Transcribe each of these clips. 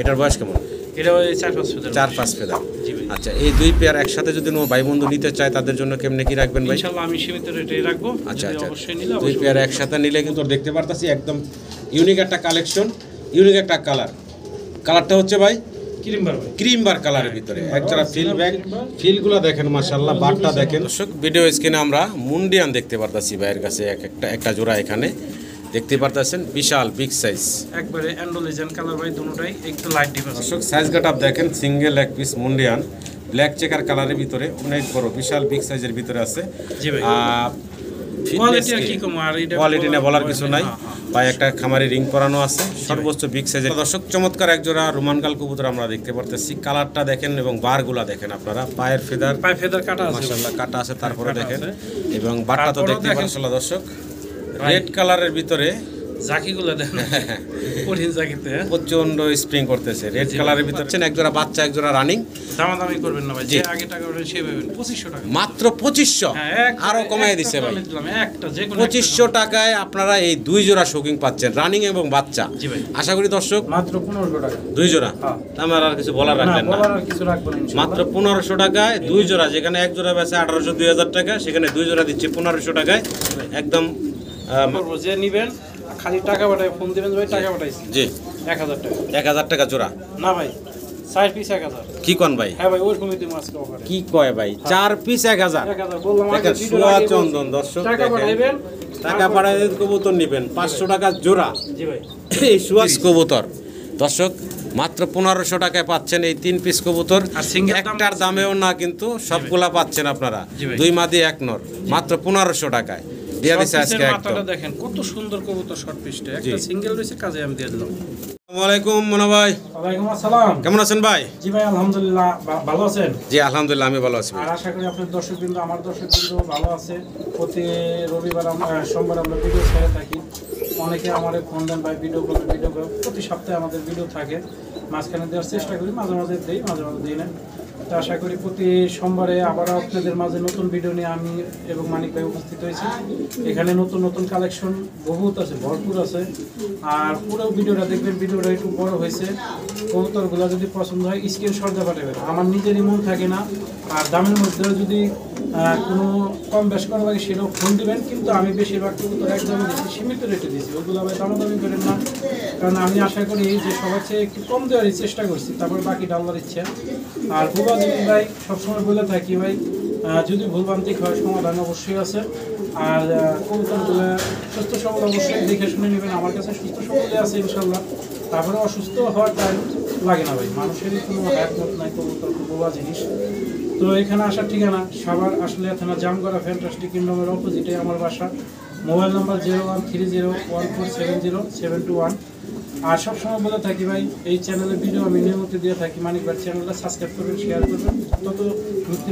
এটার বয়স কেমন? এটা ওই 4-5 ফেদার। জি ভাই। আচ্ছা, এই দুই পেয়ার একসাথে যদি কোনো ভাই বন্ধু নিতে চায় তাদের জন্য কেমনে কি রাখবেন ভাই? ইনশাআল্লাহ আমি সীমিত রেটেই রাখবো। আচ্ছা আচ্ছা, অবশ্যই নিলে দুই পেয়ার একসাথে নিলে কিন্তু দেখতে পারতাছি একদম ইউনিক একটা কালেকশন, ইউনিক একটা কালারটা হচ্ছে ভাই ক্রিম বার কালারের ভিতরে একজোড়া ফিল ব্যাগ, ফিলগুলো দেখেন মাশাআল্লাহ, বারটা দেখেন। দর্শক ভিডিও স্ক্রিনে আমরা মুন্ডিয়ান দেখতে পারতাছি ভাইয়ের কাছে একটা জোড়া এখানে দেখতে পারতেছেন, বিশাল বিগ সাইজ, একবারে অ্যান্ডোলিজেন কালার ভাই, দুটোটাই একটু লাইট ডিফারেন্স। দর্শক সাইজ কাটআপ দেখেন, সিঙ্গেল এক পিস মুন্ডিয়ান ব্ল্যাক চেকার কালারের ভিতরে অনেক বড় বিশাল বিগ সাইজের ভিতরে আছে। জি ভাই। কোয়ালিটি আর কি কম, আর এটা কোয়ালিটি না বলার কিছু নাই। পায়ে একটা খামারি রিং করানো আছে, সর্বোচ্চ বিগ সাইজের। দর্শক চমৎকার এক জোড়া রোমানকাল কবুতর আমরা দেখতে পারতেছি, কালারটা দেখেন এবং বারগুলা দেখেন আপনারা, পায়ে ফেদার কাটা আছে মাশাআল্লাহ, কাটা আছে, তারপরে দেখেন এবং বারটা তো দেখতে পাচ্ছেন দর্শক, রেড কালারের ভিতরে জাকিগুলো দেখেন, কঠিন জাকিতে প্রচন্ড স্প্রিং করতেছে, রেড কালারের ভিতরে এক জোড়া বাচ্চা, এক জোড়া রানিং। দামাদামি করবেন না ভাই, যে আগে টাকা ওটা সে পাবেন 2500 টাকা, মাত্র 2500, আরো কমায় দিছে ভাই, একটা যে কোনো 2500 টাকায় আপনারা এই দুই জোড়া শৌকিং পাচ্ছেন, রানিং এবং বাচ্চা। জি ভাই। আশা করি দর্শক মাত্র 1500 টাকা দুই জোড়া, আমার আর কিছু বলার রাখবেন না, বলার আর কিছু রাখবেন না, মাত্র 1500 টাকায় দুই জোড়া, যেখানে এক জোড়া বেচে 1800-2000 টাকা, সেখানে দুই জোড়া দিচ্ছে 1500 টাকায় একদম। যে নিবেন খালি টাকা পাঠায়, ফোন দিবেন ভাই, টাকা পাঠাইছি জি 1000 টাকা, 1000 টাকা জোড়া না ভাই 4 পিস 1000। কি কোন ভাই? হ্যাঁ ভাই, ওই কমিয়ে দিমু আজকে অফারে। কি কয় ভাই, 4 পিস 1000 বললাম আগে দেখেন, সোয়া চন্দন দর্শক, টাকা পাঠাইবেন, টাকা পাঠাইলে কবুতর নেবেন 500 টাকা জোড়া। জি ভাই। এই সুয়াস কবুতর দর্শক মাত্র 1500 টাকায় পাচ্ছেন এই 3 পিস কবুতর, আর সিঙ্গেল একটার দামেও না কিন্তু সবগুলা পাচ্ছেন আপনারা, দুই মাদি এক নর, মাত্র 1500 টাকায় দিয়া দিছে আজকে। একদম দেখেন কত সুন্দর কবুতর, শর্ট পিসটা একটা সিঙ্গেল রয়েছে, কাজে আমি দিয়ে দিলাম। আসসালামু আলাইকুম মনো ভাই। ওয়ালাইকুম আসসালাম। কেমন আছেন ভাই? জি ভাই আলহামদুলিল্লাহ, ভালো আছেন? জি আলহামদুলিল্লাহ, আমি ভালো আছি। আর আশা করি আপনার দর্শকবৃন্দ, আমার দর্শকবৃন্দ ভালো আছে। প্রতি রবিবার সোমবার আমরা ভিডিও ছেড়ে থাকি, অনেকে আমার ফোন দেন ভাই ভিডিও করে, প্রতি সপ্তাহে আমাদের ভিডিও থাকে, মাঝখানে দেওয়ার চেষ্টা করি, মাঝে মাঝে দিই, মাঝে মাঝে দিই না। তো আশা করি প্রতি সোমবারে আবারও আপনাদের মাঝে নতুন ভিডিও নিয়ে আমি এবং মানিক ভাই উপস্থিত হয়েছি। এখানে নতুন নতুন কালেকশন বহুত আছে, ভরপুর আছে, আর পুরো ভিডিওটা দেখবেন। ভিডিওটা একটু বড় হয়েছে, কবুতরগুলো যদি পছন্দ হয় স্ক্রিনশট দিয়ে পাঠাবেন, আমার নিজেরই মন থাকে না, আর দামের মধ্যেও যদি কোনো কম বেশ করা লাগে সেটাও ফোন দেবেন, কিন্তু আমি বেশিরভাগ কবুতর একদমই দিচ্ছি, সীমিত রেটে দিচ্ছি, ওগুলো আবার দামাদামি করেন না, কারণ আমি আশা করি যে সবার চেয়ে একটু কম দেওয়ারই চেষ্টা করছি, তারপর বাকি ডাল্লার ইচ্ছা। আর ভুলবান ভাই সবসময় বলে থাকি ভাই, যদি ভুলভ্রান্তি হয় সমাধান অবশ্যই আছে, আর কবুতরগুলো সুস্থ সবল অবশ্যই দেখে শুনে নেবেন, আমার কাছে সুস্থ সবলই আছে ইনশাল্লাহ। তারপরে অসুস্থ হওয়ার টাইম লাগে না ভাই, মানুষেরই কোনো হ্যাকমত নাই, কবুতর খুব বোবা জিনিস। তো এখানে আসার ঠিকানা সাভার আসলে থানা জামগড়া ফ্যান্টাস্টিক কিংডমের অপোজিটে আমার বাসা। Mobile number 013014700721। আর সবসময় বলে থাকি ভাই, এই চ্যানেলের ভিডিও আমি নিয়মিত দিয়ে থাকি, মানিক ভাই চ্যানেলটা সাবস্ক্রাইব করবেন, শেয়ার করবেন, তত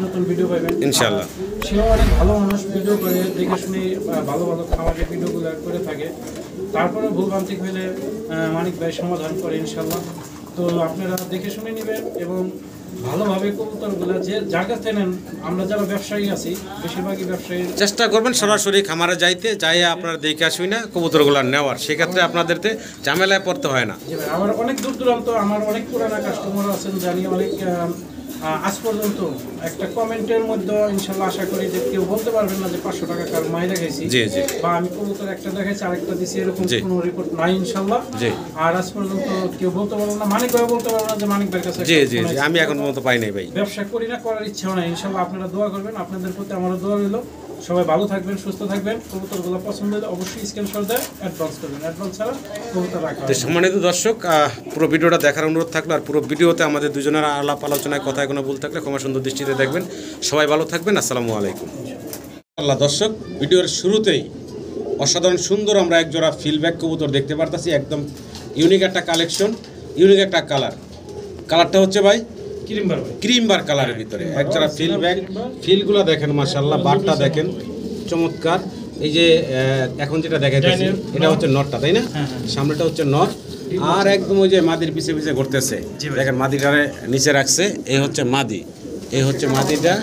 নতুন ভিডিও পাবেন ইনশাআল্লাহ। সেও অনেক ভালো মানুষ, ভিডিও করে দেখে শুনে ভালো ভালো খাবারের ভিডিওগুলো করে থাকে, তারপরে ভুলভ্রান্তি হলে মানিক ভাই সমাধান করে ইনশাল্লাহ। তো আপনারা দেখে শুনে নেবেন এবং ভালোভাবে কবুতরগুলো যে যার কাছ থেকে নেন, আমরা যারা ব্যবসায়ী আছি বেশিরভাগই ব্যবসায়ী, চেষ্টা করবেন সরাসরি খামারে যাইয়ে আপনারা দেখে আসুই না কবুতরগুলো নেওয়ার, সেক্ষেত্রে আপনাদেরতে ঝামেলায় পড়তে হয় না। আমার অনেক দূর দূরান্ত, আমার অনেক পুরানা কাস্টমার আছেন জানি, অনেক আজ পর্যন্ত একটা কমেন্টের মধ্যে ইনশাল্লাহ আশা করি যে কেউ বলতে পারবেন না যে 500 টাকা কার মাই দেখাইছি বা আমি কবুতর একটা দেখাইছি আরেকটা দিছি, এরকম কোনো রিপোর্ট নাই ইনশাল্লাহ। আর আজ পর্যন্ত কেউ বলতে পারবো না, মানিক ভাই বলতে পারবো না যে মানিক ভাইয়ের কাছে। আমি এখন পর্যন্ত পাই নাই ভাই, ব্যবসা করি না, করার ইচ্ছাও নাই ইনশাল্লাহ। আপনারা দোয়া করবেন, আপনাদের প্রতি আমারও দোয়া রইল। সবাই ভালো থাকবেন, সুস্থ থাকবেন। কবুতরগুলো পছন্দ হলে অবশ্যই স্ক্রিনশট দেয় অ্যাডভান্স করবেন, অ্যাডভান্স ছাড়া কবুতর রাখা। সম্মানিত দর্শক, পুরো ভিডিওটা দেখার অনুরোধ থাকলো, আর পুরো ভিডিওতে আমাদের দুজনের আলাপ আলোচনায় কথায় কোনো ভুল থাকলে ক্ষমা সুন্দর দৃষ্টিতে দেখবেন। সবাই ভালো থাকবেন, আসসালামু আলাইকুম। আল্লাহ দর্শক, ভিডিওর শুরুতেই অসাধারণ সুন্দর আমরা এক জোড়া ফিলব্যাক কবুতর দেখতে পারতাছি, একদম ইউনিক একটা কালেকশন, ইউনিক একটা কালারটা হচ্ছে ভাই ক্রিম বার কালারের ভিতরে একজোড়া ফিল ব্যাগ, ফিলগুলো দেখেন মাশাআল্লাহ, বারটা দেখেন চমৎকার। এই যে এখন যেটা দেখাইতেছি এটা হচ্ছে নরটা, তাই না? সামনেটা হচ্ছে নর, আর একদম ওই যে মাদির পিছে পিছে ঘুরতেছে, দেখেন মাদিটারে নিচে রাখছে, এই হচ্ছে মাদি, এই হচ্ছে মাদিটা,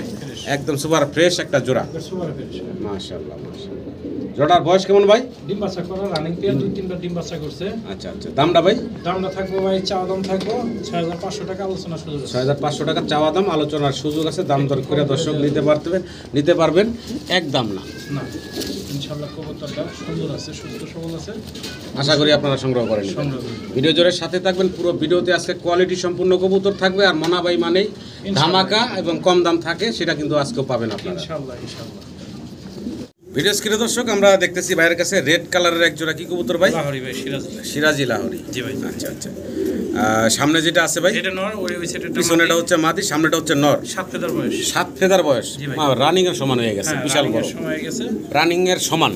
একদম সুপার ফ্রেশ একটা জোড়া, মাশাআল্লাহ মাশাআল্লাহ। জোড়ার বয়স কেমন ভাই? ডিম বাচ্চা করা রানিং পেয়ার 2-3বার ডিম বাচ্চা করছে। আচ্ছা আচ্ছা, দামটা ভাই? দামটা থাকবে ভাই, চাওয়া দাম থাকবে 6500 টাকা, আলোচনার সুযোগ আছে। 6500 টাকা চাওয়া দাম, আলোচনার সুযোগ আছে। দাম দর করে দর্শক নিতে পারবেন, এক দাম না। না, ইনশাআল্লাহ কবুতরটা সুন্দর আছে, সুস্থ সবল আছে, আশা করি আপনারা সংগ্রহ করেন। ভিডিও জোরের সাথে থাকবেন, পুরো ভিডিওতে আজকে কোয়ালিটি সম্পূর্ণ কবুতর থাকবে। আর মনা ভাই মানেই ধামাকা এবং কম দাম থাকে, সেটা কিন্তু আজকেও পাবেন আপনারা ইনশাআল্লাহ ইনশাআল্লাহ। ভিডিও স্ক্রিনে দর্শক আমরা দেখতেছি ভাইয়ের কাছে রেড কালারের এক জোড়া কি কবুতর ভাই? লাহোরি ভাই, সিরাজি লাহোরি। জি ভাই। আচ্ছা আচ্ছা, সামনে যেটা আছে ভাই এটা নর, ওই সাইডেটা পিছনেটা হচ্ছে মাদি, সামনেটা হচ্ছে নর। 7 ফেদার বয়স। 7 ফেদার বয়স, রানিং এর সমান হয়ে গেছে, বিশাল বড় সময় হয়ে গেছে, রানিং এর সমান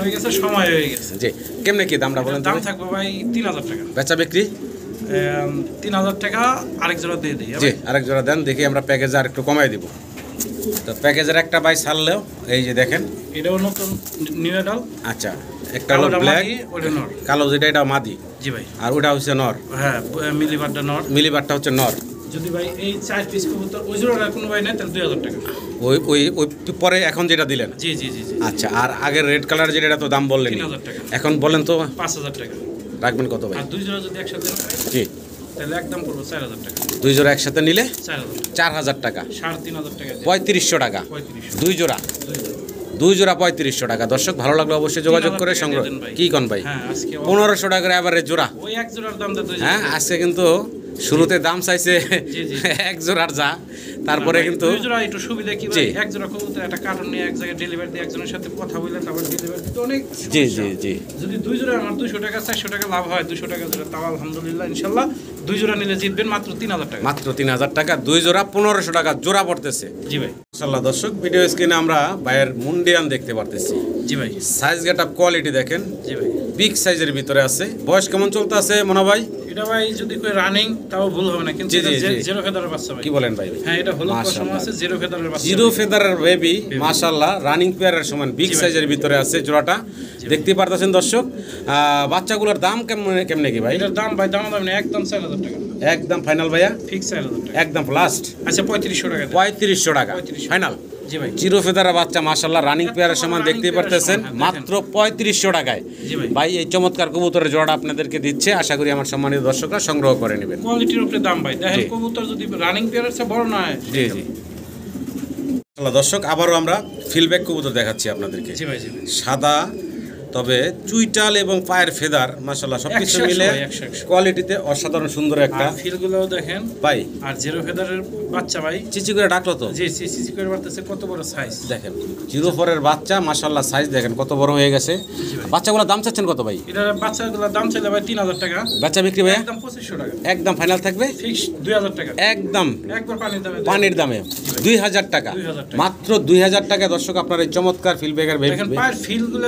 হয়ে গেছে, সময় হয়ে গেছে। জি, কেমনে কি দামটা বলেন? দাম থাকবে ভাই 3000 টাকা। বেচা বিক্রি 3000 টাকা, আরেক জোড়া দিয়ে দিই। জি, আরেক জোড়া দেন, দেখি আমরা প্যাকেজ আর একটু কমাই দিব। তো প্যাকেজের একটা বাই ছাড়লেও এই যে দেখেন, এটাও নতুন নিউ এডাল। আচ্ছা, একটা হলো ব্ল্যাক, ওটা নর। কালো যেটা এটা মাদি। জি ভাই। আর ওটা হচ্ছে নর। হ্যাঁ, মিলিবারটা নর। মিলিবারটা হচ্ছে নর। যদি ভাই এই 4 পিস কবুতর ওই জোড়াটা কোনো ভাই নেয় তাহলে 2000 টাকা। ওই ওই ওই পরে এখন যেটা দিলেন? জি জি জি জি। আচ্ছা, আর আগের রেড কালার যেটা, এটা তো দাম বললেন 3000 টাকা। এখন বলেন তো 5000 টাকা। রাখবেন কত ভাই? আর দুই জোড়া যদি একসাথে নেয় জি, তাহলে একদম পড়বে 4000 টাকা। দুই জোড়া একসাথে নিলে 4000 টাকা, 3500 টাকা, 3500 টাকা 3500। দুই জোড়া, দুই জোড়া 3500 টাকা। দর্শক ভালো লাগলো অবশ্যই যোগাযোগ করে সংগ্রহ। কি কোন ভাই? হ্যাঁ, আজকে 1500 টাকা করে এভারেজ জোড়া। ওই এক জোড়ার দামটা দুই। হ্যাঁ, আজকে কিন্তু শুরুতে দাম চাইছে এক জোড়ার যা, তারপরে কিন্তু দুই জোড়া একটু সুবিধা কি ভাই, এক জোড়া কবুতর একটা কার্টন নিয়ে এক জায়গায় ডেলিভারি দিয়ে একজনের সাথে কথা বলে তারপর ডেলিভারি দিতে অনেক। জি জি জি, যদি দুই জোড়া আমার 200 টাকা 400 টাকা লাভ হয়, 200 টাকা জোড়া, তাও আলহামদুলিল্লাহ ইনশাআল্লাহ। দুই জোড়া নিলে জিতবেন মাত্র 3000 টাকা। মাত্র 3000 টাকা, দুই জোড়া 1500 টাকা জোড়া পড়তেছে। জি ভাই। মাশাআল্লাহ দর্শক, ভিডিও স্ক্রিনে আমরা ভাইয়ের মুন্ডিয়ান দেখতে পারতেছি। জি ভাই। সাইজ গেটআপ কোয়ালিটি দেখেন। জি ভাই। বিগ সাইজের ভিতরে আছে। বয়স কেমন চলতে আছে মনা ভাই? এটা ভাই যদি কই রানিং তাও ভুল হবে না, কিন্তু এটা জিরো ফেদারের বাচ্চা ভাই। কি বলেন ভাই? হ্যাঁ, এটা হলুদ পশম আছে, জিরো ফেদারের বাচ্চা। জিরো ফেদারের বেবি, মাশাআল্লাহ, রানিং পেয়ারের সমান বিগ সাইজের ভিতরে আছে জোড়াটা, দেখতে পারতেছেন দর্শক। বাচ্চাগুলোর দাম কেমনে কি ভাই? এটার দাম ভাই, দাম না একদম 4000 টাকা। একদম ফাইনাল ভাইয়া? ফিক্স 4000 টাকা, একদম লাস্ট। আচ্ছা 3500 টাকা। 3500 টাকা ফাইনাল। জি ভাই। জিরো ফেদারের বাচ্চা মাশাআল্লাহ, রানিং পেয়ারের সমান দেখতেই পারতেছেন, মাত্র 3500 টাকায়। জি ভাই। ভাই এই চমৎকার কবুতরের জোড়াটা আপনাদেরকে দিচ্ছে, আশা করি আমার সম্মানিত দর্শকরা সংগ্রহ করে নেবেন। কোয়ালিটির উপরে দাম ভাই, দেখেন কবুতর যদি রানিং পেয়ারের চেয়ে বড় না হয়। জি জি। দর্শক আবারও আমরা ফিলব্যাক কবুতর দেখাচ্ছি আপনাদেরকে। জি ভাই জি। সাদা, তবে চুইটাল এবং পায়ের ফেদার মাশাআল্লাহ সবকিছু মিলে কোয়ালিটিতে অসাধারণ সুন্দর একটা। ফিলগুলোও দেখেন ভাই, আর জিরো ফেদারের বাচ্চা ভাই চিচি করে ডাকলো তো। জি, চিচি করে বাড়তেছে, কত বড় সাইজ দেখেন। জিরো ফোরের বাচ্চা মাশাআল্লাহ, সাইজ দেখেন কত বড় হয়ে গেছে। বাচ্চাগুলোর দাম চাচ্ছেন কত ভাই? এটা বাচ্চাগুলোর দাম চাইলে ভাই 3000 টাকা। বাচ্চা বিক্রি ভাই একদম 2500 টাকা। একদম ফাইনাল থাকবে ফিক্স 2000 টাকা। একদম একবার পানির দামে 2000 টাকা, মাত্র 2000 টাকা। দর্শক আপনার এই চমৎকার ফিলব্যাকের দেখেন পায়ের ফিলগুলো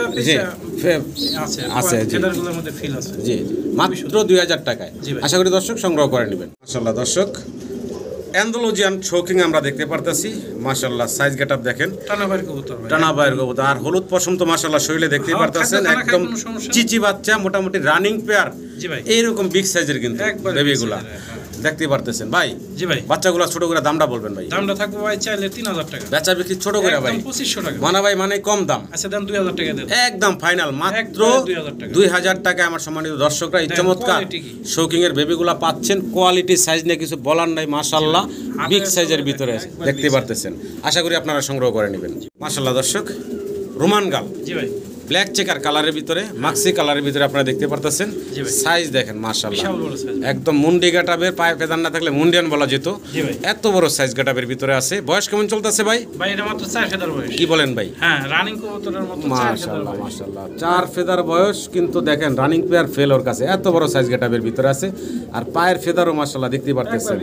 আছে, ফেদারগুলোর মধ্যে ফিল আছে। জি, মাত্র 2000 টাকায়। আশা করি দর্শক সংগ্রহ করে নেবেন। মাশাআল্লাহ দর্শক, অ্যান্ডালুজিয়ান শৌকিং আমরা দেখতে পারতেছি। মাশাআল্লাহ সাইজ গেটআপ দেখেন, টানাবাইর কবুতর ভাই, টানাবাইর কবুতর। আর হলুদ পশম তো মাশাআল্লাহ শরীরে দেখতেই পারতেছেন, একদম চিচি বাচ্চা, মোটামুটি রানিং পেয়ার। জি ভাই। এইরকম বিগ সাইজের কিন্তু বেবিগুলা দেখতে পারতেছেন ভাই। জি ভাই। বাচ্চাগুলো ছোট করে দামটা বলবেন ভাই? দামটা থাকবে ভাই চাইলে 3000 টাকা। বেচা বিক্রি ছোট করে ভাই 2500 টাকা। মানা ভাই মানে কম দাম। আচ্ছা দাম 2000 টাকা দেন। একদম ফাইনাল, মাত্র 2000 টাকা। আমার সম্মানিত দর্শকরা এই চমৎকার শৌকিং এর বেবিগুলা পাচ্ছেন। কোয়ালিটি সাইজ নিয়ে কিছু বলার নাই, মাশাআল্লাহ বিগ সাইজের ভিতরে দেখতে পারতেছেন। আশা করি আপনারা সংগ্রহ করে নেবেন। মাশাআল্লাহ দর্শক, রোমান গাল। জি ভাই। ব্ল্যাক চেকার কালারের ভিতরে, মাক্সি কালারের ভিতরে আপনারা দেখতে পারতেছেন। সাইজ দেখেন মাশাআল্লাহ, একদম মুন্ডি গাটাবের, পায়ে ফেদার না থাকলে মুন্ডিয়ান বলা যেত, এত বড় সাইজ গাটাবের ভিতরে আছে। বয়স কেমন চলতেছে ভাই? ভাই এটা মাত্র 4 ফেদার বয়স। কি বলেন ভাই? হ্যাঁ, রানিং কবুতরের মতো 4 ফেদার মাশাআল্লাহ বয়স। মাশাআল্লাহ 4 ফেদার বয়স, কিন্তু দেখেন রানিং পেয়ার ফেল ওর কাছে, এত বড় সাইজ গাটাবের ভিতরে আছে। আর পায়ের ফেদারও মাশাআল্লাহ দেখতে পারতেছেন।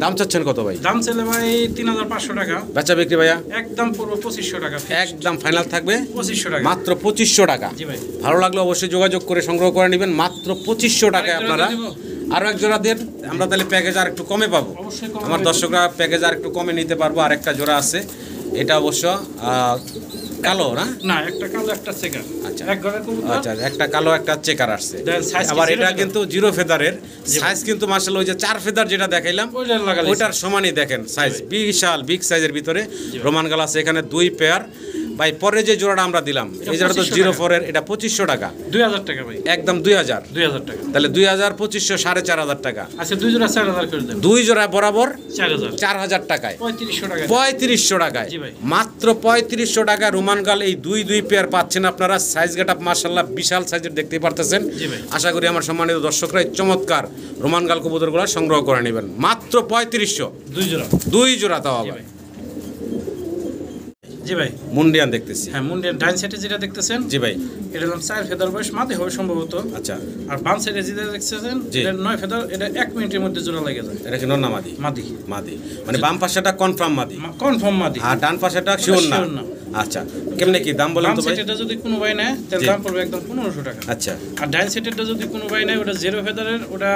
দাম চাচ্ছেন কত ভাই? দাম চাইলে ভাই 3500 টাকা। বেচা বিক্রি ভাইয়া? একদম পুরো 2500 টাকা। একদম ফাইনাল থাকবে 2500 টাকা, মাত্র 2500 টাকা। জি ভাই। ভালো লাগলে অবশ্যই যোগাযোগ করে সংগ্রহ করে নেবেন, মাত্র 2500 টাকায় আপনারা। আরো এক জোড়া দেন, আমরা তাহলে প্যাকেজ আর একটু কমে পাবো। আমার দর্শকরা প্যাকেজ আর একটু কমে নিতে পারবো। আর একটা জোড়া আছে, এটা অবশ্য কালো না? না, একটা কালো একটা চেকার। আচ্ছা, এক ঘরের কবুতর। আচ্ছা, একটা কালো একটা চেকার আসছে। আবার এটা কিন্তু জিরো ফেদারের সাইজ, কিন্তু মাশাআল্লাহ ওই যে 4 ফেদার যেটা দেখাইলাম ওইটার সমানই দেখেন সাইজ, বিশাল বিগ সাইজের ভিতরে রোমান গাল আছে। এখানে 2 পেয়ার ভাই পরে যে জোড়াটা আমরা দিলাম এই জোড়া তো 2500 04 এর, এটা 2500 টাকা, 2000 টাকা ভাই, একদম 2000, 2000 টাকা। তাহলে 2000 2500 4500 টাকা। আচ্ছা 2 জোড়া 4000 করে দেন, 2 জোড়া বরাবর 4000, 4000 টাকায়, 3500 টাকা। 3500 টাকায়, জি ভাই। মাত্র 3500 টাকা রোমান গাল এই দুই পেয়ার পাচ্ছেন আপনারা। সাইজ গেটআপ মাশাআল্লাহ বিশাল সাইজের দেখতেই পারতেছেন। জি ভাই। আশা করি আমার সম্মানিত দর্শকরা এই চমৎকার রোমান গাল কবুতরগুলো সংগ্রহ করে নেবেন মাত্র 3500, 2 জোড়া। 2 জোড়া তাও জি আবার। ভাই। জি ভাই। মুন্ডিয়ান দেখতেছি। হ্যাঁ মুন্ডিয়ান ডাইন সাইডে যেটা দেখতেছেন, জি ভাই। এটা হলো 4 ফেদার বয়স, মাদি হবে সম্ভবত। আচ্ছা, আর বাম সাইডে যেটা দেখতেছেন জি। এটা 9 ফেদার, এটা 1 মিনিটের মধ্যে জোড়া লেগে যায়। এটা কি নন্না মাদি? মাদি, মাদি মানে বাম পাশেটা কনফার্ম মাদি, কনফার্ম মাদি। আর ডান পাশেটা শিওর না। শিওর না। আচ্ছা, কেমনে কি দাম বলেন বাম তো ভাই? সাইডেটা যদি কোনো ভাই নেয় তাহলে জি। দাম পড়বে একদম 1500 টাকা। আচ্ছা, আর ডাইন সাইডেরটা যদি কোনো ভাই নেয় ওটা 0 ফেদারের, ওটা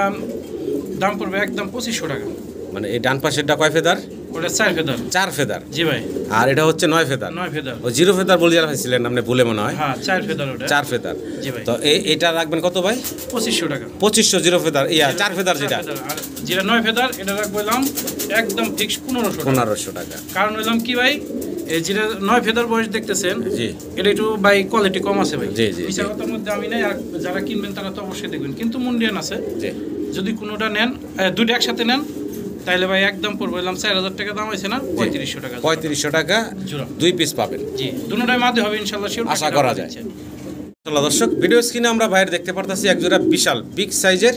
দাম পড়বে একদম 2500 টাকা। মানে এই ডান পাশেরটা কয় ফেদার? ওটা 4 ফেদার। 4 ফেদার। জি ভাই। আর এটা হচ্ছে 9 ফেদার। 9 ফেদার। ও 0 ফেদার বলে যাচ্ছিলেন আপনি, ভুলে মনে হয়। হ্যাঁ 4 ফেদার ওটা। 4 ফেদার। জি ভাই। তো এটা রাখবেন কত ভাই? 2500 টাকা। 2500 0 ফেদার, 4 ফেদার যেটা। আর যেটা 9 ফেদার এটা রাখবলাম একদম ফিক্স 1500 টাকা। 1500 টাকা। কারণ হইলাম কি ভাই, এই যেটা 9 ফেদার বয়স দেখতেছেন, জি এটা একটু ভাই কোয়ালিটি কম আছে ভাই। জি, জি, বিচার কথার মধ্যে আমি নাই, আর যারা কিনবেন তারা তো অবশ্যই দেখবেন। কিন্তু মুন্ডিয়ান আছে, জি। যদি কোনোটা নেন, দুটো একসাথে নেন, তাইলে ভাই একদম পড়বে বললাম 4000 টাকা দাম হয়েছে না, 3500 টাকা। 3500 টাকা জোড়া। 2 পিস পাবেন। জি, দুটোটাই মাঝে হবে ইনশাআল্লাহ, শিওর আশা করা যায়। চলো দর্শক, ভিডিও স্ক্রিনে আমরা বাইরে দেখতে পারতাছি এক জোড়া বিশাল বিগ সাইজের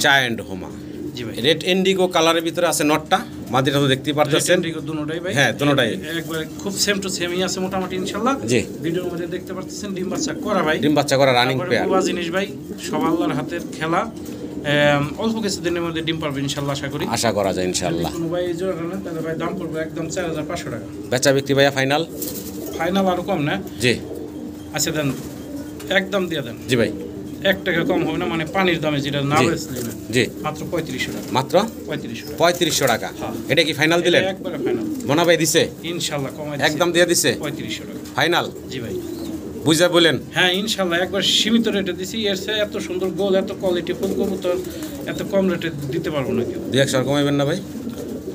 জায়ান্ট হোমা। জি ভাই। রেড ইন্ডিগো কালারের ভিতরে আছে নটটা, মাদিটা তো দেখতেই পারতেছেন। দুটোটাই ভাই। হ্যাঁ, দুটোটাই। একবার খুব সেম টু সেমই আছে মোটামুটি ইনশাআল্লাহ। জি। ভিডিওর মধ্যে দেখতে পারতেছেন ডিম বাচ্চা করা ভাই। ডিম বাচ্চা করা রানিং তারপরে পেয়ার। বুবা জিনিস ভাই, সব আল্লাহর হাতের খেলা। অল্প কিছু দিনের মধ্যে ডিম পারবে ইনশাআল্লাহ, আশা করি। আশা করা যায় ইনশাআল্লাহ। কোনো ভাই এই জোড়া নেন তাহলে ভাই দাম পড়বে একদম 4500 টাকা। বেচা বিক্রি ভাইয়া ফাইনাল? ফাইনাল আরো কম না? জি। আচ্ছা দেন, একদম দিয়ে দেন। জি ভাই। 1 টাকা কম হবে না, মানে পানির দামে যেটা না জি। বেচলেন জি। মাত্র 3500 টাকা। মাত্র 3500 টাকা। 3500 টাকা। হ্যাঁ। এটা কি ফাইনাল দিলেন? এটা একবারে ফাইনাল মনা ভাই দিছে? ইনশাআল্লাহ, কমাই একদম দিয়ে দিছে 3500 টাকা। ফাইনাল? জি ভাই। বুঝা বলেন? হ্যাঁ ইনশাআল্লাহ, একবার সীমিত রেটে দিছি। এর চেয়ে এত সুন্দর গোল, এত কোয়ালিটি ফুল কবুতর এত কম রেটে দিতে পারবো না কেউ। 2-1 কমাইবেন না ভাই?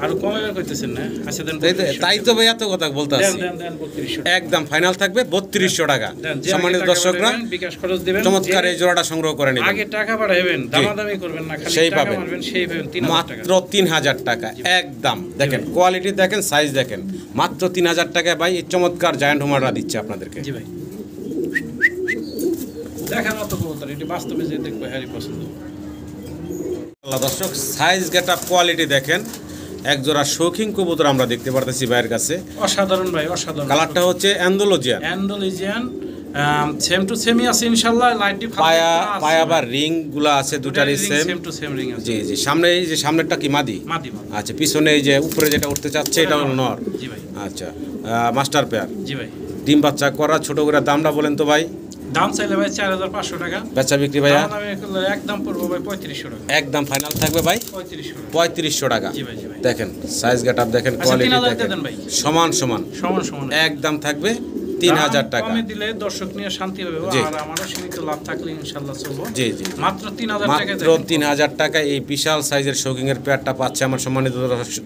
আরো কমে বের করতেছেন না? আচ্ছা দেন, তাই তো ভাই এত কথা বলতে দেন আছি। দেন দেন 3200 একদম ফাইনাল থাকবে 3200 টাকা। দেন। যে সম্মানিত আগে টাকা দর্শকরা, পাঠাবেন, বিকাশ খরচ দিবেন, চমৎকার এই জোড়াটা সংগ্রহ করে নেবেন। আগে টাকা পাঠাবেন, দামাদামি করবেন না, খালি সেই টাকা পাবেন। মারবেন, সেই পাবেন 3000 টাকা। মাত্র 3000 টাকা একদম। দেখেন কোয়ালিটি, দেখেন সাইজ, দেখেন মাত্র 3000 টাকায় ভাই এই চমৎকার জায়ান্ট হোমাররা দিচ্ছে আপনাদেরকে। জি ভাই। দেখেন অত কবুতর, এটি বাস্তবে যে দেখবে হ্যারি পছন্দ। আল্লাহ দর্শক, সাইজ গেটআপ কোয়ালিটি দেখেন। এক জোড়া শৌখিন কবুতর আমরা দেখতে পারতেছি ভাইয়ের কাছে। অসাধারণ ভাই, অসাধারণ। কালারটা হচ্ছে অ্যান্ডালুজিয়ান। অ্যান্ডালুজিয়ান সেম টু সেমই আছে ইনশাআল্লাহ। লাইটটি পায়া বা রিং গুলা আছে দুটারই সেম টু সেম রিং আছে। জি জি। সামনে এই যে সামনেরটা কি মাদি? মাদি। আচ্ছা, পিছনে এই যে উপরে যেটা উঠতে চাচ্ছে এটা হলো নর। জি ভাই। আচ্ছা, মাস্টার পেয়ার। জি ভাই। ডিম বাচ্চা করা ছোট করে দামটা বলেন তো ভাই? দাম চাইলে ভাই 4500 টাকা। বেচা বিক্রি ভাইয়া? একদম পড়বো ভাই 3500 টাকা। একদম ফাইনাল থাকবে ভাই 3500 টাকা। জি ভাই, জি ভাই। দেখেন সাইজ গেটআপ দেখেন, আচ্ছা, কোয়ালিটি 3000 দেখেন, দেন ভাই। সমান সমান সমান সমান একদম থাকবে 3000 টাকা। কমে দিলে দর্শক নিয়ে শান্তি হবে, জি। আর আমারও সীমিত লাভ থাকলে ইনশাআল্লাহ চলবো। জি জি। মাত্র 3000 টাকা। মাত্র 3000 টাকা এই বিশাল সাইজের শৌকিংয়ের পেয়ারটা পাচ্ছে আমার সম্মানিত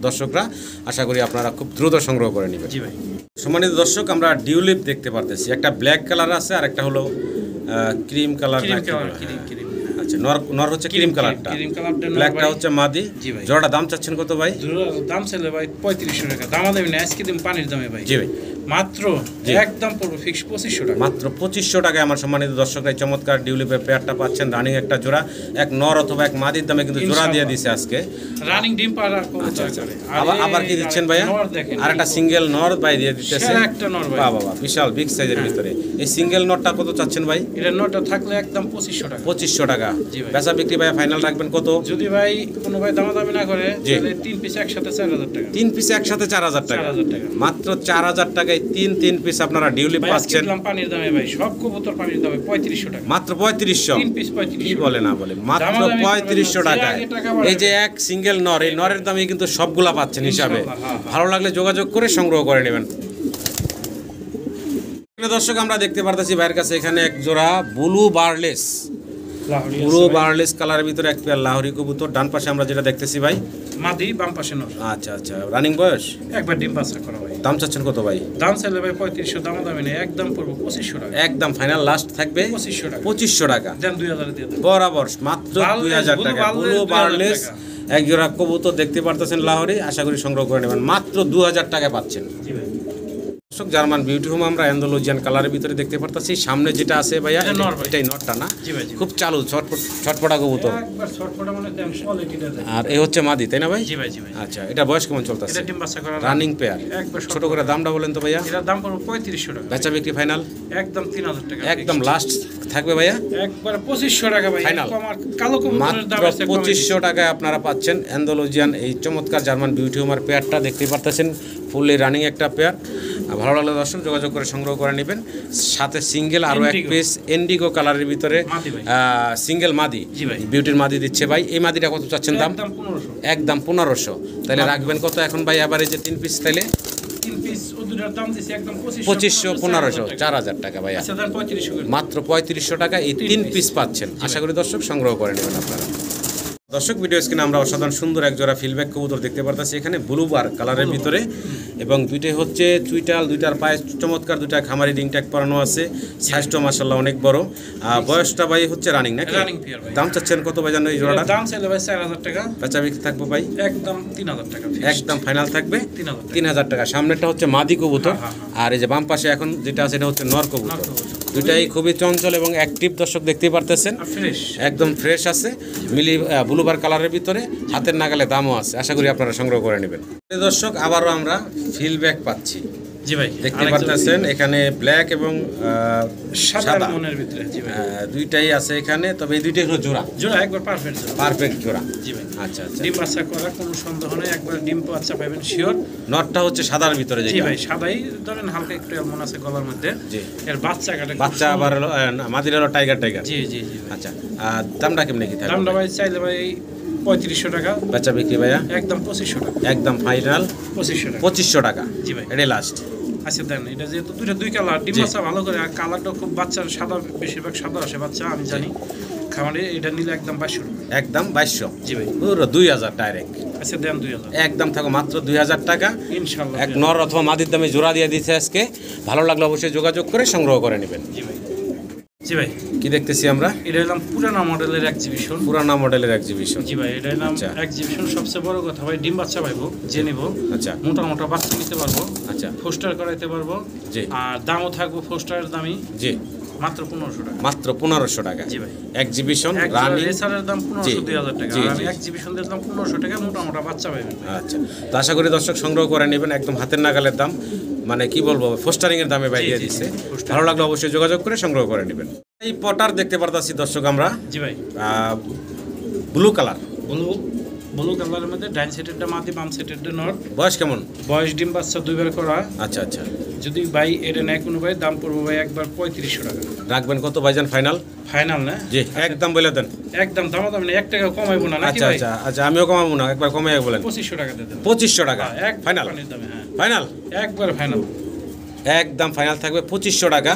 দর্শকরা। আশা করি আপনারা খুব দ্রুত সংগ্রহ করে নেবেন। জি ভাই। সম্মানিত দর্শক, আমরা ডিউলিপ দেখতে পারতেছি। একটা ব্ল্যাক কালার আছে আর একটা হলো ক্রিম কালার। আচ্ছা, নর হচ্ছে ক্রিম কালারটা, ব্ল্যাকটা হচ্ছে মাদি। জোড়াটা দাম চাচ্ছেন কত ভাই? দাম চাইলে ভাই 3500 টাকা। দাম দেবেন না, আজকে দিন পানির দামে ভাই। জি ভাই। মাত্র একদম পড়বে ফিক্স 2500 টাকা। মাত্র 2500 টাকায় আমার সম্মানিত দর্শকরা এই চমৎকার ডিউলিপের পেয়ারটা পাচ্ছেন। রানিং একটা জোড়া, এক নর অথবা এক মাদির দামে কিন্তু জোড়া দিয়ে দিছে আজকে। রানিং ডিম পাড়া কবুতর করে। আবার কি দিচ্ছেন ভাইয়া? আর একটা সিঙ্গেল নর ভাই দিয়ে দিতেছে। একটা নর ভাই। বাবা বিশাল বিগ সাইজের ভিতরে। এই সিঙ্গেল নরটা কত চাচ্ছেন ভাই? এটা নরটা থাকলে একদম 2500 টাকা। 2500 টাকা। বেচা বিক্রি ভাই ফাইনাল রাখবেন কত? যদি ভাই কোনো ভাই দামাদামি না করে তাহলে 3 পিস একসাথে 4000 টাকা। 3 পিস একসাথে 4000 টাকা। 4000 টাকা। মাত্র 4000 টাকায় 3 পিস আপনারা ডিউলিপ পাচ্ছেন। পানির দামে ভাই, সব কবুতর পানির দামে 3500 টাকা। মাত্র 3500। 3 পিস 3500। কি বলে না বলে, মাত্র 3500 টাকায় এই যে এক সিঙ্গেল নর, এই নরের দামে কিন্তু সবগুলা পাচ্ছেন হিসাবে। ভালো লাগলে যোগাযোগ করে সংগ্রহ করে নেবেন। দর্শক, আমরা দেখতে পারতেছি ভাইয়ের কাছে এখানে এক জোড়া ব্লু বারলেস, পুরো বারলেস কালারের ভিতরে এক পেয়ার লাহোরি কবুতর। ডান পাশে আমরা যেটা দেখতেছি ভাই মাদি, বাম পাশে নর। আচ্ছা আচ্ছা। রানিং বয়স? একবার ডিম বাচ্চা করা ভাই। দাম চাচ্ছেন কত ভাই? দাম চাইলে ভাই 3500, দাম দামি নেই, একদম পড়বো 2500 টাকা। একদম ফাইনাল লাস্ট থাকবে 2500 টাকা। 2500 টাকা। দেন 2000 দিয়ে দেন। বরাবর মাত্র 2000 টাকা। ব্লু বার্লেস এক জোড়া কবুতর দেখতে পারতেছেন লাহোরি, আশা করি সংগ্রহ করে নেবেন। মাত্র 2000 টাকা পাচ্ছেন। জি ভাই। দর্শক জার্মান বিউটি হোম আমরা অ্যান্ডালুজিয়ান কালারের ভিতরে দেখতে পারতেছি। সামনে যেটা আছে ভাইয়া এটা নর ভাই। এটাই নটটা না? জি ভাই, জি। খুব চালু ছটপটা কবুতর। একবার ছটফটা মানে দেন কোয়ালিটিটা দেন। আর এই হচ্ছে মাদি, তাই না ভাই? জি ভাই, জি ভাই। আচ্ছা, এটা বয়স কেমন চলতেছে? এটা ডিম বাচ্চা করা রানিং পেয়ার। একবার ছোট করে দামটা বলেন তো ভাইয়া। এটার দাম পড়বে 3500 টাকা। বেচা বিক্রি ফাইনাল একদম 3000 টাকা। একদম লাস্ট থাকবে ভাইয়া একবার 2500 টাকা ভাই। ফাইনাল। কম আর কালো কবুতরের দাম মাত্র আছে 2500 টাকায় আপনারা পাচ্ছেন অ্যান্ডালুজিয়ান এই চমৎকার জার্মান বিউটি হোমার পেয়ারটা দেখতে পারতেছেন। ফুললি রানিং একটা পেয়ার। ভালো লাগলে দর্শক যোগাযোগ করে সংগ্রহ করে নেবেন। সাথে সিঙ্গেল আরও এক Indigo। পিস ইন্ডিগো কালারের ভিতরে মাদি ভাই। সিঙ্গেল মাদি। জি ভাই। বিউটির মাদি দিচ্ছে ভাই। এই মাদিটা কত চাচ্ছেন দাম? একদম 1500। একদম 1500। তাহলে রাখবেন কত এখন ভাই এভারেজে 3 পিস? তাইলে 3 পিস ও দুটার দাম দিছি একদম 2500 1500 4000 টাকা ভাইয়া। আচ্ছা দেন 3500 করে। মাত্র 3500 টাকা এই 3 পিস পাচ্ছেন। আশা করি দর্শক সংগ্রহ করে নেবেন আপনারা। দর্শক ভিডিও স্ক্রিনে আমরা অসাধারণ সুন্দর এক জোড়া ফিলব্যাক কবুতর দেখতে পারতেছি এখানে ব্লু বার কালারের ভিতরে, এবং দুইটাই হচ্ছে চুইটাল, দুইটার পায়ে চমৎকার দুইটা খামারি রিং ট্যাগ পরানো আছে। সাইজটা মাশাআল্লাহ অনেক বড়। বয়সটা ভাই হচ্ছে রানিং নাকি? রানিং পেয়ার ভাই। দাম চাচ্ছেন কত ভাই জানো এই জোড়াটা? দাম চাইলে ভাই 4000 টাকা। বেচা বিক্রি থাকবো ভাই একদম 3000 টাকা। একদম ফাইনাল থাকবে 3000 টাকা। 3000 টাকা। সামনেরটা হচ্ছে মাদি কবুতর, হ্যাঁ, আর এই যে বাম পাশে এখন যেটা আছে এটা হচ্ছে নর কবুতর। নর কবুতর। দুইটাই খুবই চঞ্চল এবং অ্যাক্টিভ দর্শক দেখতেই পারতেছেন। আর ফ্রেশ। একদম ফ্রেশ আছে, মিলি ব্লুবার কালারের ভিতরে, হাতের নাগালে দামও আছে। আশা করি আপনারা সংগ্রহ করে নেবেন। দর্শক আবারও আমরা ফিলব্যাক পাচ্ছি। জি ভাই। দেখতে পারতেছেন এখানে ব্ল্যাক এবং সাদা মনের ভিতরে। জি ভাই। দুইটাই আছে এখানে, তবে এই দুইটাই হলো জোড়া। জোড়া একবার পারফেক্ট জোড়া। পারফেক্ট জোড়া। জি ভাই। আচ্ছা আচ্ছা। ডিম বাচ্চা করা কোনো সন্দেহ নেই, একবার ডিম বাচ্চা পাবেন শিওর। নটটা হচ্ছে সাদার ভিতরে জি যেটা। ভাই, সাদাই ধরেন হালকা একটু এমন আছে গলার মধ্যে। জি। এর বাচ্চা কাটে। বাচ্চা আবার হলো মাদির হলো টাইগার টাইগার। জি জি জি ভাই। আচ্ছা, দামটা কেমনে কি থাকবে? দামটা ভাই চাইলে ভাই 3500 টাকা। বেচা বিক্রি ভাইয়া একদম 2500 টাকা। একদম ফাইনাল 2500 টাকা। 2500 টাকা। জি ভাই। এটাই লাস্ট। আচ্ছা দেন, এটা যেহেতু দুই কালার, ডিম জি। বাচ্চা ভালো করে, আর কালারটা খুব বাচ্চার সাদা, বেশিরভাগ সাদা আসে বাচ্চা আমি জানি। খামারে এটা নিলে একদম 2200 টাকা। একদম 2200। জি ভাই। পুরো 2000 ডাইরেক্ট। আচ্ছা দেন 2000। একদম থাকো মাত্র 2000 টাকা। ইনশাআল্লাহ। এক নর অথবা মাদির দামে জোড়া দিয়ে দিচ্ছে আজকে। ভালো লাগলে অবশ্যই যোগাযোগ করে সংগ্রহ করে নেবেন। জি ভাই। জি ভাই। কি দেখতেছি আমরা? এটা হলাম পুরানা মডেলের এক্সিবিশন। পুরানা মডেলের এক্সিবিশন। জি ভাই, এটা হলাম আচ্ছা। এক্সিবিশন। সবচেয়ে বড় কথা ভাই, ডিম বাচ্চা পাইবো, যে নিব আচ্ছা মোটা মোটা বাচ্চা নিতে পারবো, আচ্ছা। পোস্টার করাইতে পারবো। জি। আর দামও থাকবো পোস্টারের দামই জি। মাত্র 1500 টাকা। মাত্র 1500 টাকা। জি ভাই। এক্সিবিশন একজোড়া রানিং। রেসারের দাম 1500 2000 টাকা। জি, আর আমি জি। এক্সিবিশন দিলাম 1500 টাকা, মোটা মোটা বাচ্চা পাইবেন। আচ্ছা, তো আশা করি দর্শক সংগ্রহ করে নেবেন। একদম হাতের নাগালের দাম, মানে কি বলবো, পোস্টারিং এর দামে বাইরে জি, জি, দিচ্ছে। পোস্টারিং। ভালো লাগলে অবশ্যই যোগাযোগ করে সংগ্রহ করে নেবেন। এই পটার দেখতে পারতাছি দর্শক আমরা, জি ভাই। Blue colour. ব্লু কালারের মধ্যে ডাইন সাইডেরটা মাদি, বাম সাইডেরটা নর। বয়স কেমন? বয়স ডিম বাচ্চা দুইবার করা। আচ্ছা আচ্ছা। যদি ভাই এটা নেয় কোনো ভাই, দাম পড়বো ভাই একবার 3500 টাকা। রাখবেন কত ভাইজান ফাইনাল? ফাইনাল না? জি, একদম বলে দেন। একদম দামাদামি না, 1 টাকা কমাইবো না নাকি আচ্ছা ভাই? আচ্ছা আচ্ছা, আমিও কমাবো না, একবার কমে বলেন। 2500 টাকা দিয়ে দেন। 2500 টাকা এক ফাইনাল। পানির দামে, হ্যাঁ। ফাইনাল একবার ফাইনাল। একদম ফাইনাল থাকবে 2500 টাকা।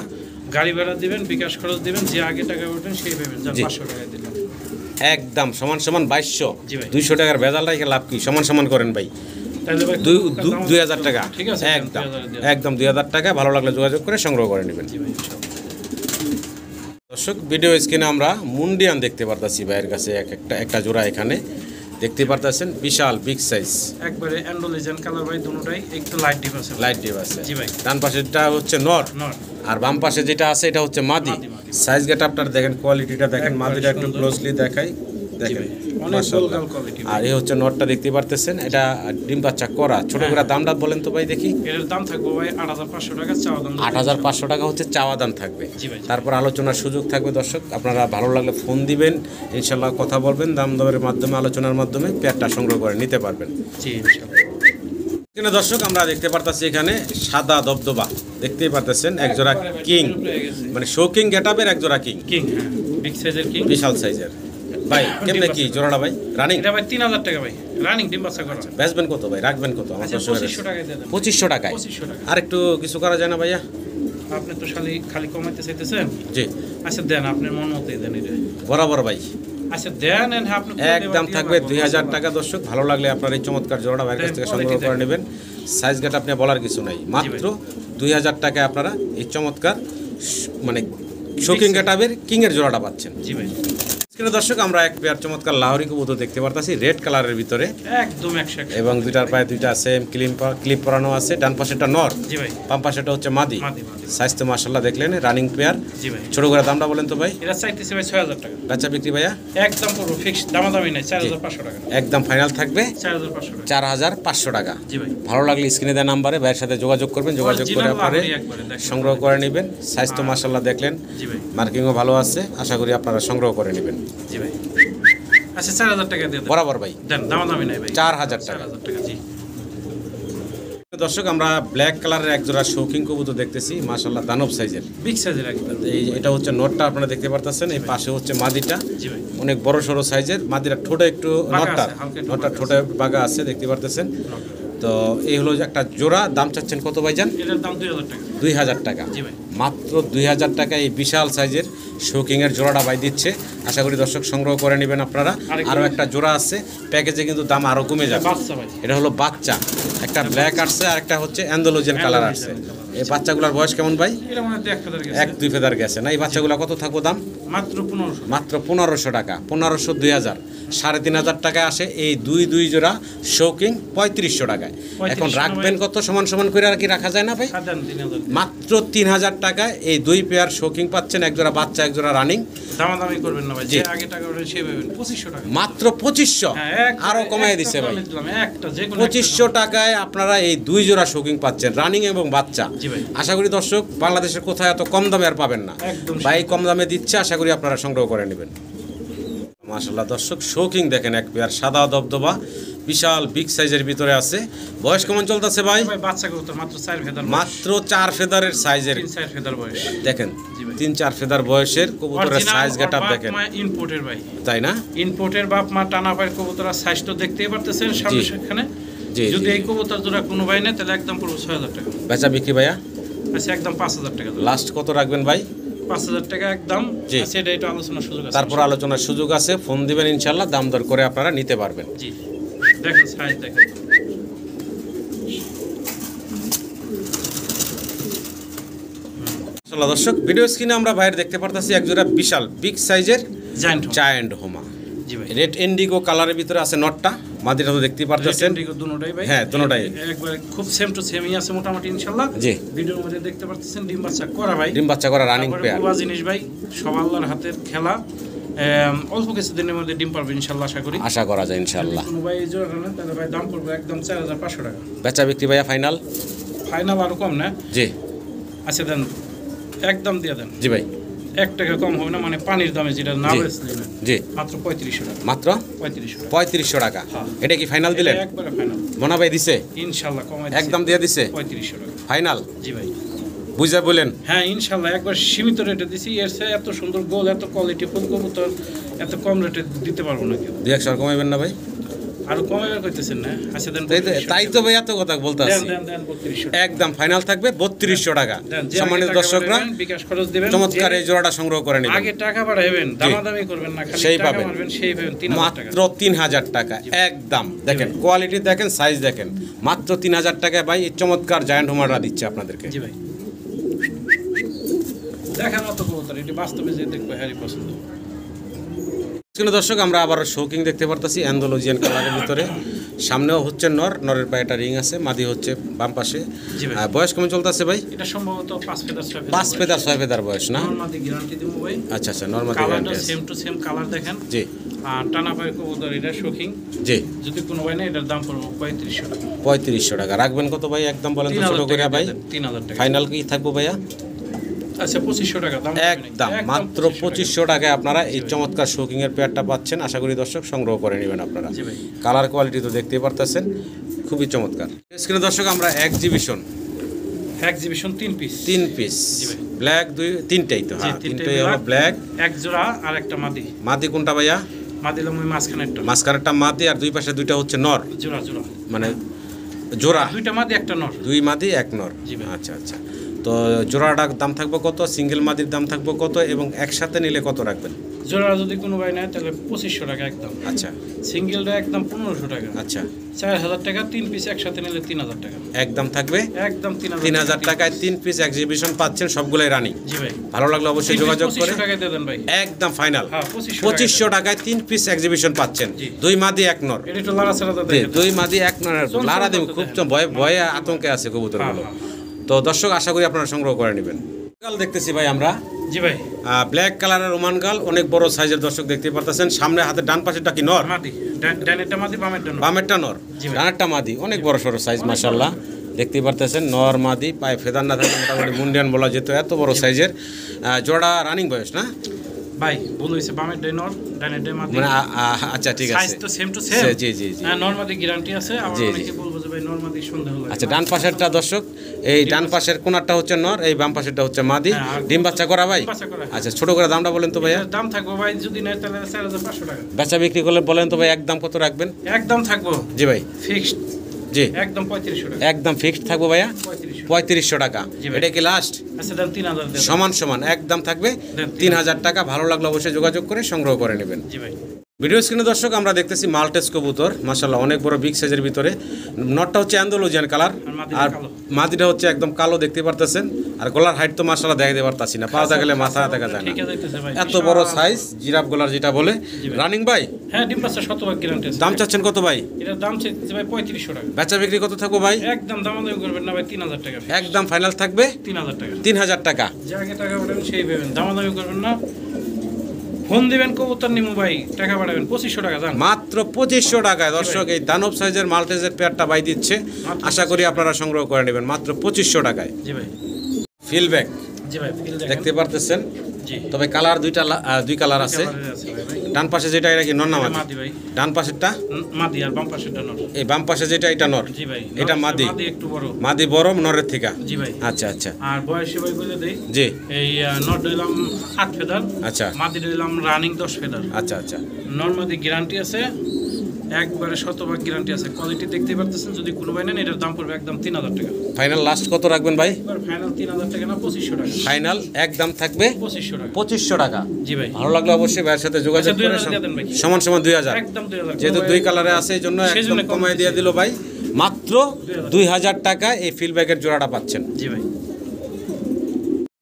গাড়ি ভাড়া দিবেন, বিকাশ খরচ দিবেন, যে আগে টাকা ওঠেন সেই পাবেন। যান জি। 500 টাকা দিলেন। একদম সমান সমান 2200। জি ভাই। 200 টাকার ভেজাল রাখে লাভ কি? সমান সমান করেন ভাই। তাহলে ভাই 2000 টাকা। ঠিক আছে, একদম 2000 দিয়ে দেন। একদম 2000 টাকা। ভালো লাগলে যোগাযোগ করে সংগ্রহ করে নেবেন। জি ভাই, ইনশাআল্লাহ। দর্শক ভিডিও স্ক্রিনে আমরা মুন্ডিয়ান দেখতে পারতাছি ভাইয়ের কাছে একটা জোড়া এখানে দেখতে পারতাছেন, বিশাল বিগ সাইজ। একবারে অ্যান্ডোলিজেন কালার ভাই, দুটোটাই একটু লাইট ডিপ আছে। লাইট ডিপ আছে। জি ভাই। ডান পাশেরটা হচ্ছে নর, নর। আর বাম পাশে যেটা আছে এটা হচ্ছে মাদি। মাদি। সাইজ গেটআপটা দেখেন, কোয়ালিটিটা দেখেন, একবারে মাদিটা একটু সুন্দর। ক্লোজলি দেখাই দেখেন। ভাই, অনেক মাশাআল্লাহ। গোলগাল কোয়ালিটি। আর এই হচ্ছে নটটা দেখতে পারতেছেন, এটা ডিম বাচ্চা করা। ছোট করে দামটা বলেন তো ভাই দেখি। এর দাম থাকবে ভাই 8500 টাকা, চাওয়া দাম 8500 টাকা হচ্ছে চাওয়া দাম থাকবে। জি ভাই। তারপর আলোচনার সুযোগ থাকবে দর্শক। আপনারা ভালো লাগলে ফোন দিবেন, ইনশাল্লাহ কথা বলবেন, দাম দরের মাধ্যমে, আলোচনার মাধ্যমে পেয়ারটা সংগ্রহ করে নিতে পারবেন। জি ইনশাআল্লাহ। এখানে দর্শক আমরা দেখতে পারতাছি এখানে সাদা দবদবা দেখতেই পারতেছেন, একজোড়া কিং, মানে শোকিং গেটআপের একজোড়া কিং। কিং, হ্যাঁ, বিগ সাইজের কিং। বিশাল সাইজের ভাই। কেমনে কি জোড়াটা ভাই? রানিং? এটা ভাই 3000 টাকা ভাই, রানিং ডিম বাচ্চা করা। বেচবেন কত ভাই? রাখবেন কত? আমার আচ্ছা, দর্শকের 2500 টাকায় দিয়ে দেন। 2500 টাকায়। 2500 টাকা। আর একটু কিছু করা যায় না ভাইয়া? আপনি তো খালি কমাইতে চাইতেছেন। জি, আচ্ছা দেন, আপনার মন মতোই দেন এটা। বরাবর ভাই। আচ্ছা দেন এন্ড আপনি একদম থাকবে 2000 টাকা। দর্শক ভালো লাগলে আপনার এই চমৎকার জোড়াটা ভাইয়ের কাছ থেকে সংগ্রহ করে নেবেন। সাইজ গেট আপনি বলার কিছু নাই, মাত্র 2000 টাকায় আপনারা এই চমৎকার মানে শৌখিন গেটাবের কিং এর জোড়াটা পাচ্ছেন। জি ভাই। দর্শক আমরা এক পেয়ার চমৎকার লাহোরি কবুতর দেখতে পারতাছি রেড কালারের ভিতরে, একদম 100 এবং দুইটার পায়ে দুইটা সেম ক্লিপ পরানো আছে। ডান পাশেটা নর, জি ভাই, বাম পাশেটা হচ্ছে মাদি। সাইজ তো মাশাআল্লাহ দেখলেন, রানিং পেয়ার। জি ভাই। ছোট করে দামটা বলেন তো ভাই। এটা চাইতেছে ভাই 6000 টাকা। বেচা বিক্রি ভাইয়া একদম পুরো ফিক্স, দামাদামি নাই, 4500 টাকা। একদম ফাইনাল থাকবে 4500 টাকা। 4500 টাকা। জি ভাই। ভালো লাগলে স্ক্রিনে দেওয়া নাম্বারে ভাইয়ের সাথে যোগাযোগ করবেন, যোগাযোগ করে আপনারা সংগ্রহ করে নেবেন। সাইজ তো মাশাআল্লাহ দেখলেন, জি ভাই, মার্কিংও ভালো আছে, আশা করি আপনারা সংগ্রহ করে নেবেন। জি ভাই। আচ্ছা 4000 টাকা দিয়ে দেন বরাবর ভাই, দেন, দামাদামি নাই ভাই, 4000 টাকা। 4000 টাকা। জি দর্শক আমরা ব্ল্যাক কালারের এক জোড়া শৌখিন কবুতর দেখতেছি, মাশাআল্লাহ দানব সাইজের, বিগ সাইজের একদম। এই এটা হচ্ছে নটটা আপনারা দেখতে পারতেছেন, এই পাশে হচ্ছে মাদিটা। জি ভাই। অনেক বড় সড়ো সাইজের, মাদিটা ঠোঁটে একটু নটটা ঠোঁটে বাঁকা আছে দেখতে পারতেছেন। তো এই হলো যে একটা জোড়া। দাম চাচ্ছেন কত ভাইজান? এটার দাম 2000 টাকা। 2000 টাকা। জি ভাই। মাত্র 2000 টাকা এই বিশাল সাইজের শৌকিংয়ের জোড়াটা ভাই দিচ্ছে। আশা করি দর্শক সংগ্রহ করে নেবেন আপনারা। আরও একটা জোড়া আছে প্যাকেজে, কিন্তু দাম আরও কমে যাবে। এটা হলো বাচ্চা, একটা ব্ল্যাক আসছে আর একটা হচ্ছে অ্যান্ডালুজিয়ান কালার আসছে। এই বাচ্চাগুলোর বয়স কেমন ভাই? এটা মনে হয় 1-2 ফেদার গেছে না? এই বাচ্চাগুলো কত থাকবো দাম? মাত্র 1500 টাকা। 1500 2000 3500 টাকায় আসে এই দুই জোড়া শৌকিং 3500 টাকায়। এখন রাখবেন কত সমান সমান করে আর কি রাখা যায় না ভাই? মাত্র 3000 টাকায় এই দুই পেয়ার শৌকিং পাচ্ছেন, এক জোড়া বাচ্চা এক জোড়া রানিং। দামাদামি করবেন না ভাই, যে আগে টাকা ওটা সে পাবেন 2500 টাকা। মাত্র 2500, আরো কমায় দিছে ভাই। 2500 টাকায় আপনারা এই দুই জোড়া শৌকিং পাচ্ছেন, রানিং এবং বাচ্চা। আশা করি দর্শক বাংলাদেশের কোথায় এত কম দামে আর পাবেন না ভাই, কম দামে দিচ্ছে। আশা করি আপনারা সংগ্রহ করে নেবেন। মাশাআল্লাহ দর্শক শৌকিং দেখেন এক পেয়ার সাদা দবদবা বিশাল বিগ সাইজের ভিতরে আছে। বয়স কেমন চলতেছে ভাই? বাচ্চা কবুতর মাত্র 4 ফেদার, মাত্র 4 ফেদারের সাইজের, 3-4 ফেদার বয়স দেখেন। 3-4 ফেদার বয়সের কবুতরের সাইজ গেটআপ দেখেন। ইম্পোর্টের ভাই, তাই না? ইম্পোর্টের বাপ মা টানা পায়ের কবুতরের সাইজ তো দেখতেই পারতেছেন সামনে সেখানে। যদি এই কবুতর জোড়া কোনো ভাই নেয় তাহলে একদম পুরো 6000 টাকা। বেচা বিক্রি ভাইয়া? আচ্ছা একদম 5000 টাকা। লাস্ট কত রাখবেন ভাই? 5000 টাকা একদম। সেটা একটু আলোচনার সুযোগ আছে, তারপর আলোচনার সুযোগ আছে, ফোন দিবেন ইনশাআল্লাহ, দাম দর করে আপনারা নিতে পারবেন। জি দেখেন সাইজ দেখেন। চলো দর্শক ভিডিও স্ক্রিনে আমরা বাইরে দেখতে পারতাছি এক জোড়া বিশাল বিগ সাইজের জায়ান্ট হোমা। জি ভাই। রেড ইন্ডিগো কালারের ভিতরে আছে নটটা, মাদিটা তো দেখতেই পারতেছেন। ইন্ডিগো দুটোটাই ভাই, হ্যাঁ দুটোটাই একবারে খুব সেম টু সেমই আছে মোটামুটি ইনশাআল্লাহ। জি ভিডিওর মধ্যে দেখতে পারতেছেন ডিম বাচ্চা করা ভাই, ডিম বাচ্চা করা রানিং পেয়ার। পুরো জিনিস ভাই, সব আল্লাহর হাতের খেলা। অল্প কিছু দিনের মধ্যে ডিম পারবে ইনশাআল্লাহ, আশা করি, আশা করা যায় ইনশাআল্লাহ। কোনো ভাই জোড়া না তাহলে ভাই দাম পড়বে একদম 4500 টাকা। বেচা বিক্রি ভাইয়া ফাইনাল? ফাইনাল আরো কম না? জি আচ্ছা দেন, একদম দিয়ে দেন। জি ভাই 1 টাকা কম হবে না, মানে পানির দামে যেটা না বেচলেন। জি মাত্র 3500 টাকা। মাত্র 3500 টাকা। এটা কি ফাইনাল দিলেন? একবারে ফাইনাল। মনা ভাই দিছে ইনশাআল্লাহ, কমাই দিছে, একদম দিয়ে দিছে 3500 টাকা ফাইনাল। জি ভাই বুঝা বলেন? হ্যাঁ ইনশাআল্লাহ একবার সীমিত রেটে দিছি, এর চেয়ে এত সুন্দর গোল এত কোয়ালিটি ফুল কবুতর এত কম রেটে দিতে পারবো না কেউ। 2-100 কমাইবেন না ভাই? আরো কমাইবার কইতেছেন না? আচ্ছা দেন, তাই তো ভাই এত কথা বলতে আছি। দেন 3200 একদম ফাইনাল থাকবে 3200 টাকা। সম্মানিত দর্শকরা বিকাশ খরচ দিবেন, চমৎকার এই জোড়াটা সংগ্রহ করে নেবেন। আগে টাকা বাড়াইবেন, দামাদামি করবেন না, খালি টাকা মারবেন, সেই পাবেন 3000 টাকা। মাত্র 3000 টাকা একদম। দেখেন কোয়ালিটি দেখেন, সাইজ দেখেন, মাত্র 3000 টাকায় ভাই এই চমৎকার জায়ান্ট হোমাররা দিচ্ছে আপনাদেরকে। জি ভাই দেখেন অত কবুতর, এটি বাস্তবে যে দেখবে হ্যারি পছন্দ। দর্শক আমরা আবার শৌকিং দেখতে পারতাছি অ্যান্ডালুজিয়ান কালারের ভিতরে। সামনেও হচ্ছে নরের পায়ে একটা রিং আছে, মাদি হচ্ছে বাম পাশে। বয়স কেমন চলতেছে ভাই? এটা সম্ভবত 5 ফেদার 6 ফেদার বয়স না? নরমাদি গ্যারান্টি দিব ভাই। আচ্ছা আচ্ছা নরমাদি গ্যারান্টি আছে, সেম টু সেম কালার দেখেন। জি আর টানা পায়ে কবুতর, এটা শৌকিং। জি যদি কোনো ভাই না, এটার দাম পড়বে 3500 টাকা। 3500 টাকা রাখবেন কত ভাই? একদম বলেন তো ছোট করে ভাই। 3000 টাকা ফাইনাল কি থাকবো ভাইয়া? আচ্ছা 2500 টাকা দাম, একদম মাত্র 2500 টাকায় আপনারা এই চমৎকার শৌকিং এর পেয়ারটা পাচ্ছেন। আশা করি দর্শক সংগ্রহ করে নেবেন আপনারা। কালার কোয়ালিটি তো দেখতেই পারতেছেন, খুবই চমৎকার। স্ক্রিনে দর্শক আমরা এক্সিবিশন 3 পিস ব্ল্যাক তিনটাই তো, হ্যাঁ তিনটাই হলো ব্ল্যাক, এক জোড়া আর একটা মাদি। মাদি কোনটা ভাইয়া? মাদি হলো মাঝখানেরটা মাদি, আর দুই পাশে দুইটা হচ্ছে নর। জোড়া মানে জোড়া, দুইটা মাদি একটা নর, দুই মাদি এক নর। আচ্ছা আচ্ছা তো জোড়াটার দাম থাকবে কত, সিঙ্গেল মাদির দাম থাকবে কত এবং একসাথে নিলে কত রাখবেন? জোড়া যদি কোনো ভাই নেয় তাহলে 2500 টাকা একদম। আচ্ছা সিঙ্গেলটা একদম 1500 টাকা। আচ্ছা 4000 টাকা, 3 পিস একসাথে নিলে 3000 টাকা একদম থাকবে একদম 3000 টাকায় 3 পিস এক্সিবিশন পাচ্ছেন, সবগুলাই রানিং। জি ভাই, ভালো লাগলে অবশ্যই যোগাযোগ করে 2500 টাকা দিয়ে দেন ভাই। একদম ফাইনাল হ্যাঁ 2500 টাকায় 3 পিস এক্সিবিশন পাচ্ছেন, জি। 2 মাদি 1 নর। এটা একটু লাড়া ছাড়া জি, দেখেন। 2 মাদি 1 নর। লারা দেব খুব ভয়ে ভয়ে আতঙ্কে আছে কবুতরগুলো। তো দর্শক আশা করি আপনারা সংগ্রহ করে নেবেন। গাল দেখতেছি ভাই আমরা, জি ভাই, ব্ল্যাক কালারের রোমান গাল, অনেক বড় সাইজের দর্শক দেখতে পারতেছেন। সামনে হাতে ডান পাশেরটা কি নর? মাদি, ডানেরটা মাদি, বামেরটা নর। বামেরটা নর, জি ভাই। ডানেরটা মাদি, অনেক বড় সড়ো সাইজ মাশাআল্লাহ দেখতে পারতেছেন। নর মাদি, পায়ে ফেদার না থাকে, মোটামুটি মুন্ডিয়ান বলা যেত, এত বড় সাইজের। জোড়া রানিং বয়স না ভাই? ভুল হইছে, বামেরটা নর, ডানেরটা মাদি। মানে আচ্ছা ঠিক আছে, সাইজ তো সেম টু সেম। জি জি জি। হ্যাঁ, নরমাদি গ্যারান্টি আছে। আবার জি, জি। অনেকে বলবো যে ভাই নরমাদি সন্দেহ লাগে। আচ্ছা ডান পাশেরটা দর্শক, এই ডান পাশের কোনারটা হচ্ছে নর, এই বাম পাশেরটা হচ্ছে মাদি। হ্যাঁ, আর ডিম বাচ্চা করা ভাই? ডিম বাচ্চা করা। আচ্ছা ছোট করে দামটা বলেন তো ভাইয়া। এটার দাম থাকবো ভাই, যদি নেয় তাহলে 4500 টাকা। বেচা বিক্রি করলে বলেন তো ভাই, একদম কত রাখবেন? একদম থাকবো জি ভাই, ফিক্সড, জি একদম 3500 টাকা। একদম ফিক্সড থাকবো ভাইয়া, 3500। 3500 টাকা। জি ভাই। এটা কি লাস্ট? আচ্ছা দেন 3000 দেন। সমান সমান একদম থাকবে দেন 3000 টাকা। ভালো লাগলে অবশ্যই যোগাযোগ করে সংগ্রহ করে নেবেন। জি ভাই। ভিডিও স্ক্রিনে দর্শক আমরা দেখতেছি মাল্টেস কবুতর, মাশাআল্লাহ অনেক বড় বিগ সাইজের ভিতরে। নটটা হচ্ছে অ্যান্ডালুজিয়ান কালার, মাদিটা আর কালো। মাদিটা হচ্ছে একদম কালো দেখতে পারতেছেন। আর গলার হাইট তো মাশাআল্লাহ দেখাতে পারতাছি না, পাওয়া গেলে মাথা দেখা যায় না, ঠিক আছে যাইতেছে ভাই। এত বড় সাইজ জিরাফ গলার যেটা বলে। রানিং ভাই, হ্যাঁ ডিম বাচ্চা শতভাগ গ্যারান্টি আছে। দাম চাচ্ছেন কত ভাই? এটার দাম চাইছে ভাই 3500 টাকা। বেচা বিক্রি কত থাকবো ভাই? একদম দামাদামি করবেন না ভাই, 3000 টাকা। একদম ফাইনাল থাকবে 3000 টাকা। 3000 টাকা। যে আগে টাকা পাঠাবেন সেই পাবেন, দামাদামি করবেন না। ফোন দিবেন, কবুতর নিমু ভাই, টাকা পাঠাবেন 2500 টাকা। জান মাত্র 2500 টাকায় দর্শক এই দানব সাইজের মাল্টেজের পেয়ারটা বাই দিচ্ছে। আশা করি আপনারা সংগ্রহ করে নেবেন মাত্র 2500 টাকায়। জি ভাই, ফিলব্যাক জি ভাই, ফিল দেখেন। দেখতে পারতেছেন, জি তবে কালার দুই কালার আছে। কালারের আছে ভাই। ডান পাশে যেটা এটা কি নর না মাদি? মাদি ভাই, ডান পাশেরটা, মাদি, আর বাম পাশেরটা নর। এই বাম পাশে যেটা এটা নর, জি ভাই, এটা মাদি। মাদি একটু বড়। মাদি বড় নরের থেকে। জি ভাই। আচ্ছা আচ্ছা আর বয়সে ভাই বলে দেই, জি এই নট দিলাম 8 ফেদার, আচ্ছা মাদি দিলাম রানিং 10 ফেদার। আচ্ছা আচ্ছা নর্মাদি গ্যারান্টি আছে, একবারে শতভাগ গ্যারান্টি আছে। কোয়ালিটি দেখতে পারতেছেন, যদি কোনো ভাই নেন এটার দাম পড়বে একদম 3000 টাকা। ফাইনাল লাস্ট কত রাখবেন ভাই? এবার ফাইনাল 3000 টাকা না 2500 টাকা। ফাইনাল একদম থাকবে 2500 টাকা। 2500 টাকা। জি ভাই। ভালো লাগলে অবশ্যই ভাইয়ের সাথে যোগাযোগ আচ্ছা, করে 2000 দিয়ে দেন ভাই। সমান সমান 2000। একদম 2000। যেহেতু দুই কালারে আছে এই জন্য সেই একদম জন্য কম কমায় দিয়ে দিল ভাই। মাত্র 2000 টাকা এই ফিলব্যাকের জোড়াটা পাচ্ছেন। জি ভাই।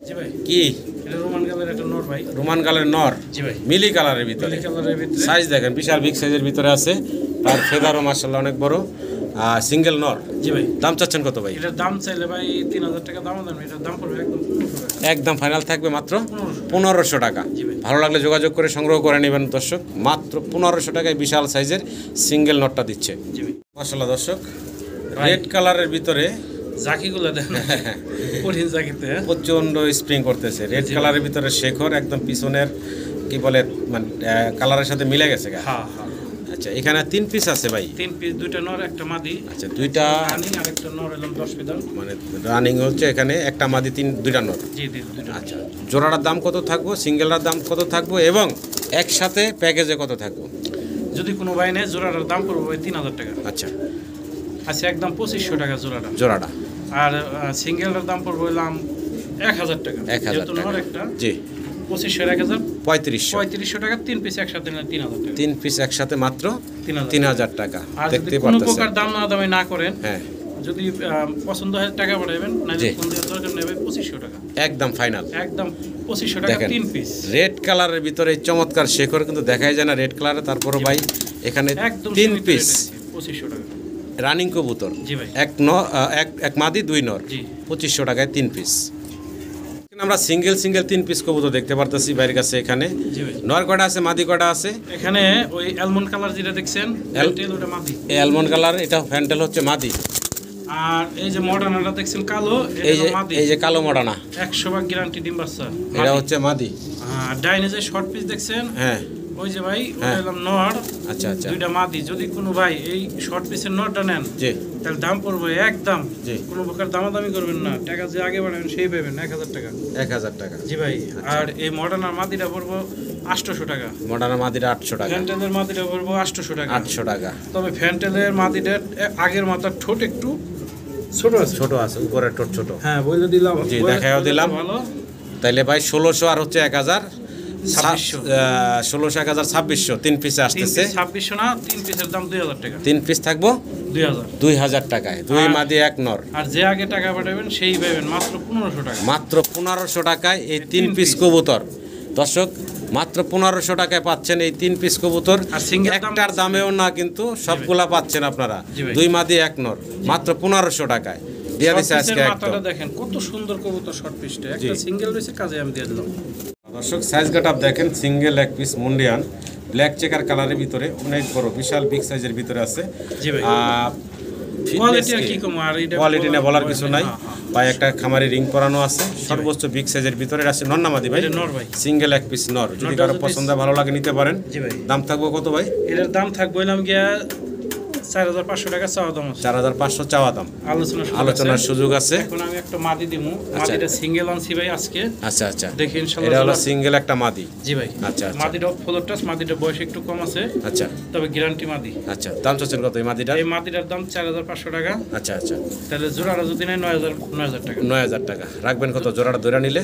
জি ভাই, কি এটা রোমান কালার, একটা নর ভাই। রোমান কালারের নর, জি ভাই। মিলি কালারের ভিতরে। মিলি কালারের ভিতরে। সাইজ দেখেন বিশাল বিগ সাইজের ভিতরে আছে, তার ফেদারও মাশাআল্লাহ অনেক বড়। সিঙ্গেল নর। জি ভাই। দাম চাচ্ছেন কত ভাই? এটার দাম চাইলে ভাই 3000 টাকা দাম দেন, এটার দাম পড়বে একদম 1500 টাকা। একদম ফাইনাল থাকবে মাত্র 1500 টাকা। জি ভাই। ভালো লাগলে যোগাযোগ করে সংগ্রহ করে নেবেন দর্শক। মাত্র 1500 টাকায় বিশাল সাইজের সিঙ্গেল নটটা দিচ্ছে। জি ভাই। মাশাআল্লাহ দর্শক, ভাই। রেড কালারের ভিতরে জাকিগুলো দেন, কঠিন জাকিতে। প্রচন্ড স্প্রিং করতেছে। রেড কালারের ভিতরে শেখর একদম পিছনের কি বলে মানে কালারের সাথে মিলে গেছে গা। হ্যাঁ হ্যাঁ। আচ্ছা এখানে 3 পিস আছে ভাই? 3 পিস, দুইটা নর একটা মাদি। আচ্ছা দুইটা রানিং আর একটা নর এলাম 10 ফেদার। মানে রানিং হচ্ছে এখানে একটা মাদি দুইটা নর। জি জি, দুইটা। আচ্ছা জোড়াটার দাম কত থাকবো, সিঙ্গেলটার দাম কত থাকবো এবং একসাথে প্যাকেজে কত থাকবো? যদি কোনো ভাই নেয় জোড়াটার দাম পড়বে ভাই 3000 টাকা। আচ্ছা আচ্ছা একদম 2500 টাকা জোড়াটা। জোড়াটা আর সিঙ্গেলটার দাম পড়বে হলাম 1000 টাকা। 1000 যেহেতু টাকা। নর একটা, জি 2500 এর 1000, 3500। 3500 টাকা। 3 পিস একসাথে নিলে 3000 টাকা। 3 পিস একসাথে মাত্র 3000। 3000 টাকা। আর যদি দেখতে কোনো পারতেছেন। প্রকার দাম না দামে না করেন, হ্যাঁ যদি পছন্দ হয় টাকা পাঠাবেন, না জি। যদি ফোন দেওয়ার দরকার নেবে 2500 টাকা। একদম ফাইনাল। একদম 2500 টাকা দেখেন 3 পিস। রেড কালারের ভিতরে এই চমৎকার শেখর কিন্তু দেখাই যায় না রেড কালারে। তারপরে ভাই এখানে একদম 3 সীমিত পিস রেটে দিচ্ছি, 2500 টাকা। রানিং কবুতর। জি ভাই। এক মাদি 2 নর। জি। 2500 টাকায় 3 পিস। আমরা সিঙ্গেল 3 পিস কবুতর দেখতে পারতেছি বাইরের কাছে। এখানে জি ভাই। নর কয়টা আছে, মাদি কয়টা আছে? এখানে ওই অ্যালমন্ড কালার যেটা দেখছেন, তেল ওটা মাদি। এই অ্যালমন্ড কালার এটা ফ্যান্টেল হচ্ছে মাদি। আর এই যে মডার্নটা দেখছেন কালো, এই এটা যে মাদি। এই যে কালো মডানা 100% গ্যারান্টি ডিম বাচ্চা। এটা হচ্ছে মাদি। আর ডাইনে যে শর্ট পিস দেখছেন, হ্যাঁ ওই যে ভাই ওটা হ্যাঁ। হলাম নর, আচ্ছা আচ্ছা দুইটা মাদি। যদি কোনো ভাই এই শর্ট পিসের নরটা নেন, জি তাহলে দাম পড়বে একদম, জি। কোনো প্রকার দামাদামি করবেন না, টাকা যে আগে বাড়াবেন সেই পাবেন 1000 টাকা। 1000 টাকা। জি ভাই। আর এই মডার্ন আর মাদিটা পড়বো 800 টাকা। মডানা মাদিটা 800 টাকা। ফ্যান্টেলের মাদিটা পড়বো 800 টাকা। 800 টাকা। তবে ফ্যান্টেলের মাদিটার আগের মাথার ঠোঁট একটু ছোট আছে, ছোট আছে, উপরের ঠোঁট ছোট। হ্যাঁ বলে দিলাম, জি, দেখাও দিলাম। ভালো। তাইলে ভাই 1600 আর হচ্ছে 1000, 2600 1600 1000 2600, 3 পিসে আসতেছে। 2600 না, 3 পিসের দাম 2000 টাকা। 3 পিস থাকবো 2000। 2000 টাকায়, 2 মাদি 1 নর। আর যে আগে টাকা পাঠাবেন সেই পাবেন মাত্র 1500 টাকা। মাত্র 1500 টাকায় এই 3 পিস কবুতর। দর্শক, মাত্র 1500 টাকায় পাচ্ছেন এই 3 পিস কবুতর। আর সিঙ্গেল একটার দামেও না, কিন্তু সবগুলা পাচ্ছেন আপনারা। জি ভাই। 2 মাদি 1 নর, মাত্র 1500 টাকায় দিয়ে দিছে আজকে একদম। মাথাটা দেখেন কত সুন্দর কবুতর, শর্ট পিসটা একটা সিঙ্গেল রয়েছে, কাজে আমি দিয়ে দিলাম। দর্শক, সাইজ কাট আপ দেখেন, সিঙ্গেল এক পিস মুন্ডিয়ান ব্ল্যাক চেকার কালারের ভিতরে, অনেক বড় বিশাল বিগ সাইজের ভিতরে আছে। জি ভাই। ফিটনেস কোয়ালিটি কি কম, আর এটা কোয়ালিটি না বলার কিছু নাই। হ্যাঁ, হ্যাঁ। পায়ে একটা খামারি রিং পরানো আছে, সর্বোচ্চ বিগ সাইজের ভিতরে আছে। নর না মাদি ভাই? এটা নর ভাই। সিঙ্গেল এক পিস নর, যদি নরটা কারো যদি- পছন্দ ভালো লাগে নিতে পারেন। জি ভাই। দাম থাকবে কত ভাই? এটার দাম থাকবে হইলাম গিয়া 4500 টাকা চাওয়া দাম আছে। 4500 চাওয়া দাম, আলোচনার সুযোগ আছে। এখন আমি একটা মাদি দিমু, মাদিটা সিঙ্গেল আনছি ভাই আজকে। আচ্ছা আচ্ছা, দেখি ইনশাআল্লাহ। এটা হলো সিঙ্গেল একটা মাদি। জি ভাই। আচ্ছা আচ্ছা মাদিটা ফ্লোর টাচ, মাদিটা বয়স একটু কম আছে, আচ্ছা তবে গ্যারান্টি মাদি। আচ্ছা, দাম চাচ্ছেন কত এই মাদিটা? এই মাদিটার দাম 4500 টাকা। আচ্ছা আচ্ছা, তাহলে জোড়াটা যদি নেয় 9000 টাকা। 9000 টাকা রাখবেন। কত জোড়াটা ধরে নিলে?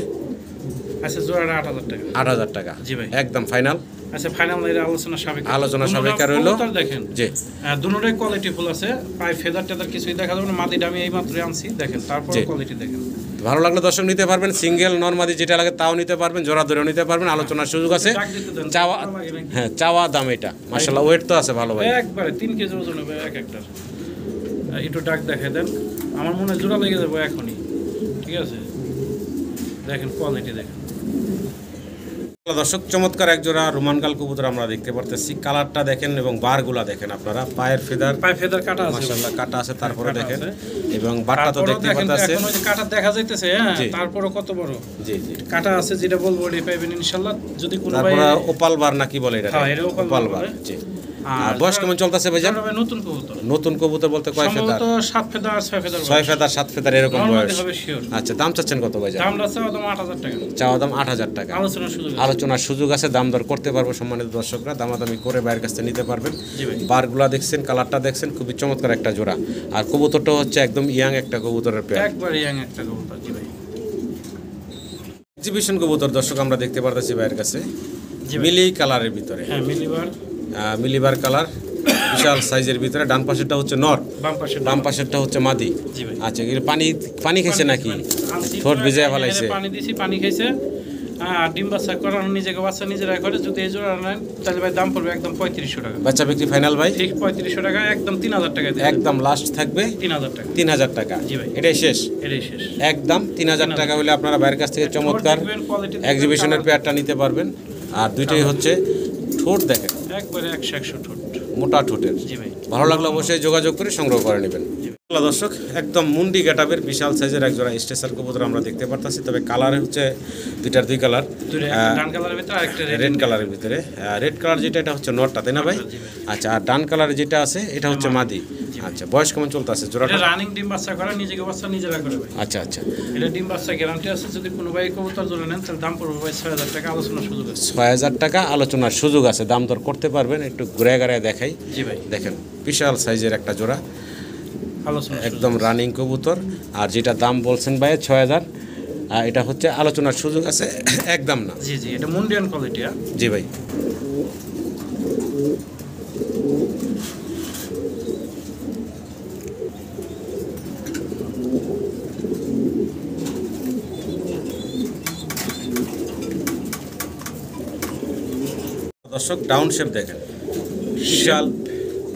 আচ্ছা, জোড়াটা 8000 টাকা। 8000 টাকা। জি ভাই। একদম ফাইনাল। আচ্ছা, ফাইনাল আলোচনা সাপেক্ষে। আলোচনা সাপেক্ষে রইলো। দেখেন জি, দুটোটাই কোয়ালিটি ফুল আছে, পায়ে ফেদার টেদার কিছুই দেখা যাবে না। মাদিটা আমি এই মাত্রই আনছি, দেখেন তারপর জি। কোয়ালিটি দেখেন। ভালো লাগলে দর্শক নিতে পারবেন। সিঙ্গেল নরমাদি যেটা লাগে তাও নিতে পারবেন, জোড়া ধরেও নিতে পারবেন। আলোচনার সুযোগ আছে। ডাক দিতে দেন, চাওয়া, ভালো লাগে নাকি? হ্যাঁ চাওয়া দাম এটা। মাশাআল্লাহ, ওয়েট তো আছে ভালো ভাই। একবারে 3 কেজি ওজন হবে এক একটার। একটু ডাক দেখাই দেন, আমার মনে হয় জোড়া লেগে যাবো এখনই। ঠিক আছে, দেখেন কোয়ালিটি দেখেন। দর্শক, চমৎকার এক জোড়া রোমানকাল কবুতর আমরা দেখতে পারতেছি। কালারটা দেখেন এবং বারগুলা দেখেন আপনারা। পায়ের ফেদার পায়ে ফেদার কাটা আছে, মাশাআল্লাহ কাটা আছে, তারপরে কাটা দেখেন আছে। এবং বাটটা তো তারপরেও দেখতে দেখেন, পারতেছেন। এখন ওই যে কাটা দেখা যাইতেছে, হ্যাঁ, জি। তারপরও কত বড় জি জি। কাটা আছে, যেটা বলবো ওটাই পাইবেন ইনশাআল্লাহ। যদি কোনো ভাই, তারপরে ওপাল বার না কি বলে এটা? হ্যাঁ, এটা ওপাল ওপাল বার বার। বলে। জি। আর বয়স কেমন চলতেছে ভাইজান? জোড়া ভাই নতুন কবুতর, নতুন কবুতর বলতে কয় ফেদার? সম্ভবত 7 ফেদার 6 ফেদার 6 ফেদার 7 ফেদার এরকম নরমালি বয়স। হবে শিওর। আচ্ছা, দাম চাচ্ছেন কত ভাইজান? দামটা চাওয়া দাম 8000 টাকা। চাওয়া দাম 8000 টাকা। আলোচনার সুযোগ আছে। আলোচনার সুযোগ আছে, দাম দর করতে পারবো সম্মানিত দর্শকরা। দামাদামি করে বাইরের কাছ থেকে নিতে পারবেন। জি ভাই। বারগুলা দেখছেন, কালারটা দেখছেন, খুবই চমৎকার একটা জোড়া। আর কবুতরটা হচ্ছে একদম ইয়াং একটা কবুতরের পেয়ার। একবারে ইয়াং একটা কবুতর। জি ভাই। এক্সিবিশন কবুতর দর্শক আমরা দেখতে পারতেছি বাইরের কাছে, জি ভাই। মিলি কালারের ভিতরে। হ্যাঁ, মিলিবার মিলিবার কালার, বিশাল সাইজের ভিতরে। ডান পাশেরটা হচ্ছে নর, বাম পাশে। বাম পাশেরটা হচ্ছে মাদি। জি ভাই। আচ্ছা, এগুলো পানি পানি খেয়েছে নাকি? আনছি, ঠোঁট ভিজে ফেলাইছে। পানি দিছি, পানি খাইছে। আর ডিম বাচ্চা করানো, নিজেকে বাচ্চা নিজেরা করে। যদি এই জোড়া নেন তাহলে ভাই দাম পড়বে একদম 3500 টাকা। বাচ্চা বিক্রি ফাইনাল ভাই? ঠিক 3500 টাকা, একদম 3000 টাকা দিয়ে একদম লাস্ট থাকবে 3000 টাকা। 3000 টাকা। জি ভাই। এটাই শেষ? এটাই শেষ। একদম 3000 টাকা হলে আপনারা বাইরের কাছ থেকে চমৎকার দেখবেন, quality দেখবেন, এক্সিবিশনের colour পেয়ারটা নিতে পারবেন। আর দুইটাই হচ্ছে ঠোঁট দেখেন, একবারে 100 ঠোঁট। মোটা ঠোঁটের। জি ভাই। ভালো লাগলে অবশ্যই যোগাযোগ করে সংগ্রহ করে নেবেন। দর্শক, একদম মুন্ডি গেটাবের বিশাল সাইজের এক জোড়া স্টেশন কবুতর আমরা দেখতে পারতাছি। তবে কালার হচ্ছে দুইটার দুই কালার, দুটো, একটা ডান কালারের ভিতরে আরেকটা রেড কালারের ভিতরে। রেড কালার যেটা এটা হচ্ছে নটটা, তাই না ভাই? জি ভাই। আচ্ছা, আর ডান কালারে যেটা আছে এটা হচ্ছে মাদি। আচ্ছা, বয়স কেমন চলতেছে এটা জোড়াটা? রানিং ডিম বাচ্চা করা, নিজেকে বাচ্চা নিজেরা করে ভাই। আচ্ছা আচ্ছা, এটা ডিম বাচ্চা গ্যারান্টি আছে। যদি কোনো ভাই কবুতর জোড়া নেন তাহলে দাম পড়বে ভাই 6000 টাকা। আলোচনার সুযোগ আছে। 6000 টাকা আলোচনার সুযোগ আছে, দাম দর করতে পারবেন। একটু ঘুরে ঘুরে দেখাই। জি ভাই। দেখেন, বিশাল সাইজের একটা জোড়া, আলোচনা একদম রানিং কবুতর। আর যেটা দাম বলছেন ভাই 6000, আর এটা হচ্ছে আলোচনার সুযোগ আছে, একদম না। জি জি, এটা মুন্ডিয়ান কোয়ালিটি। জি ভাই। দর্শক, ডাউন শেপ দেখেন, বিশাল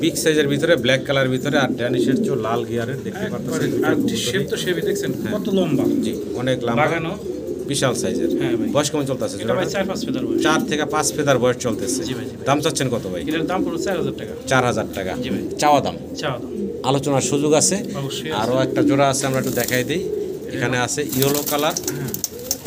বিগ সাইজের ভিতরে, ব্ল্যাক কালার ভিতরে। আর ড্যানিশের চেয়ে লাল গিয়ারের দেখতে পাচ্ছেন। আর শেপ তো শেপই দেখছেন কত লম্বা। জি, অনেক লম্বা, বাগানো, বিশাল সাইজের। হ্যাঁ ভাই। বয়স কেমন চলতেছে? এটা ভাই 4-5 ফেদার বয়স। 4 থেকে 5 ফেদার বয়স চলতেছে। জি ভাই, জি ভাই। দাম চাচ্ছেন কত ভাই? এটার দাম পড়বে 4000 টাকা। 4000 টাকা। জি ভাই। চাওয়া দাম, চাওয়া দাম। আলোচনার সুযোগ আছে। অবশ্যই। আরও একটা জোড়া আছে, আমরা একটু দেখাই দিই। এখানে আছে ইয়েলো কালার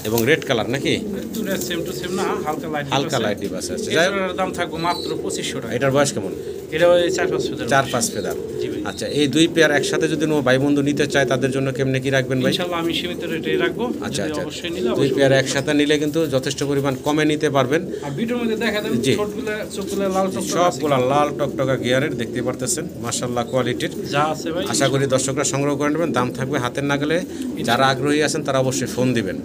এবং রেড কালার নাকি? দুটো সেম টু সেম না, হালকা লাইট। হালকা লাইট ডিপ আছে। আচ্ছা, এটার দাম থাকবে মাত্র 2500 টাকা। এটার বয়স কেমন? এটা ওই 4-5 ফেদার। 4-5 ফেদার। জি ভাই। আচ্ছা, এই দুই পেয়ার একসাথে যদি কোনো ভাই বন্ধু নিতে চায় তাদের জন্য কেমনে কি রাখবেন ভাই? ইনশাআল্লাহ আমি সীমিত রেটে রাখবো। আচ্ছা যদি আচ্ছা, অবশ্যই নিলে দুই অবশ্যই পেয়ার একসাথে নিলে কিন্তু যথেষ্ট পরিমাণ কমে নিতে পারবেন। আর ভিডিওর মধ্যে দেখা দেন জি। ছোটগুলো চোখগুলো লাল টকটক সবগুলা লাল টকটকা গিয়ারের দেখতে পারতেছেন, মাশাআল্লাহ কোয়ালিটির। যা আছে ভাই। আশা করি দর্শকরা সংগ্রহ করে নেবেন, দাম থাকবে হাতের নাগালে। যারা আগ্রহী আছেন তারা অবশ্যই ফোন দিবেন।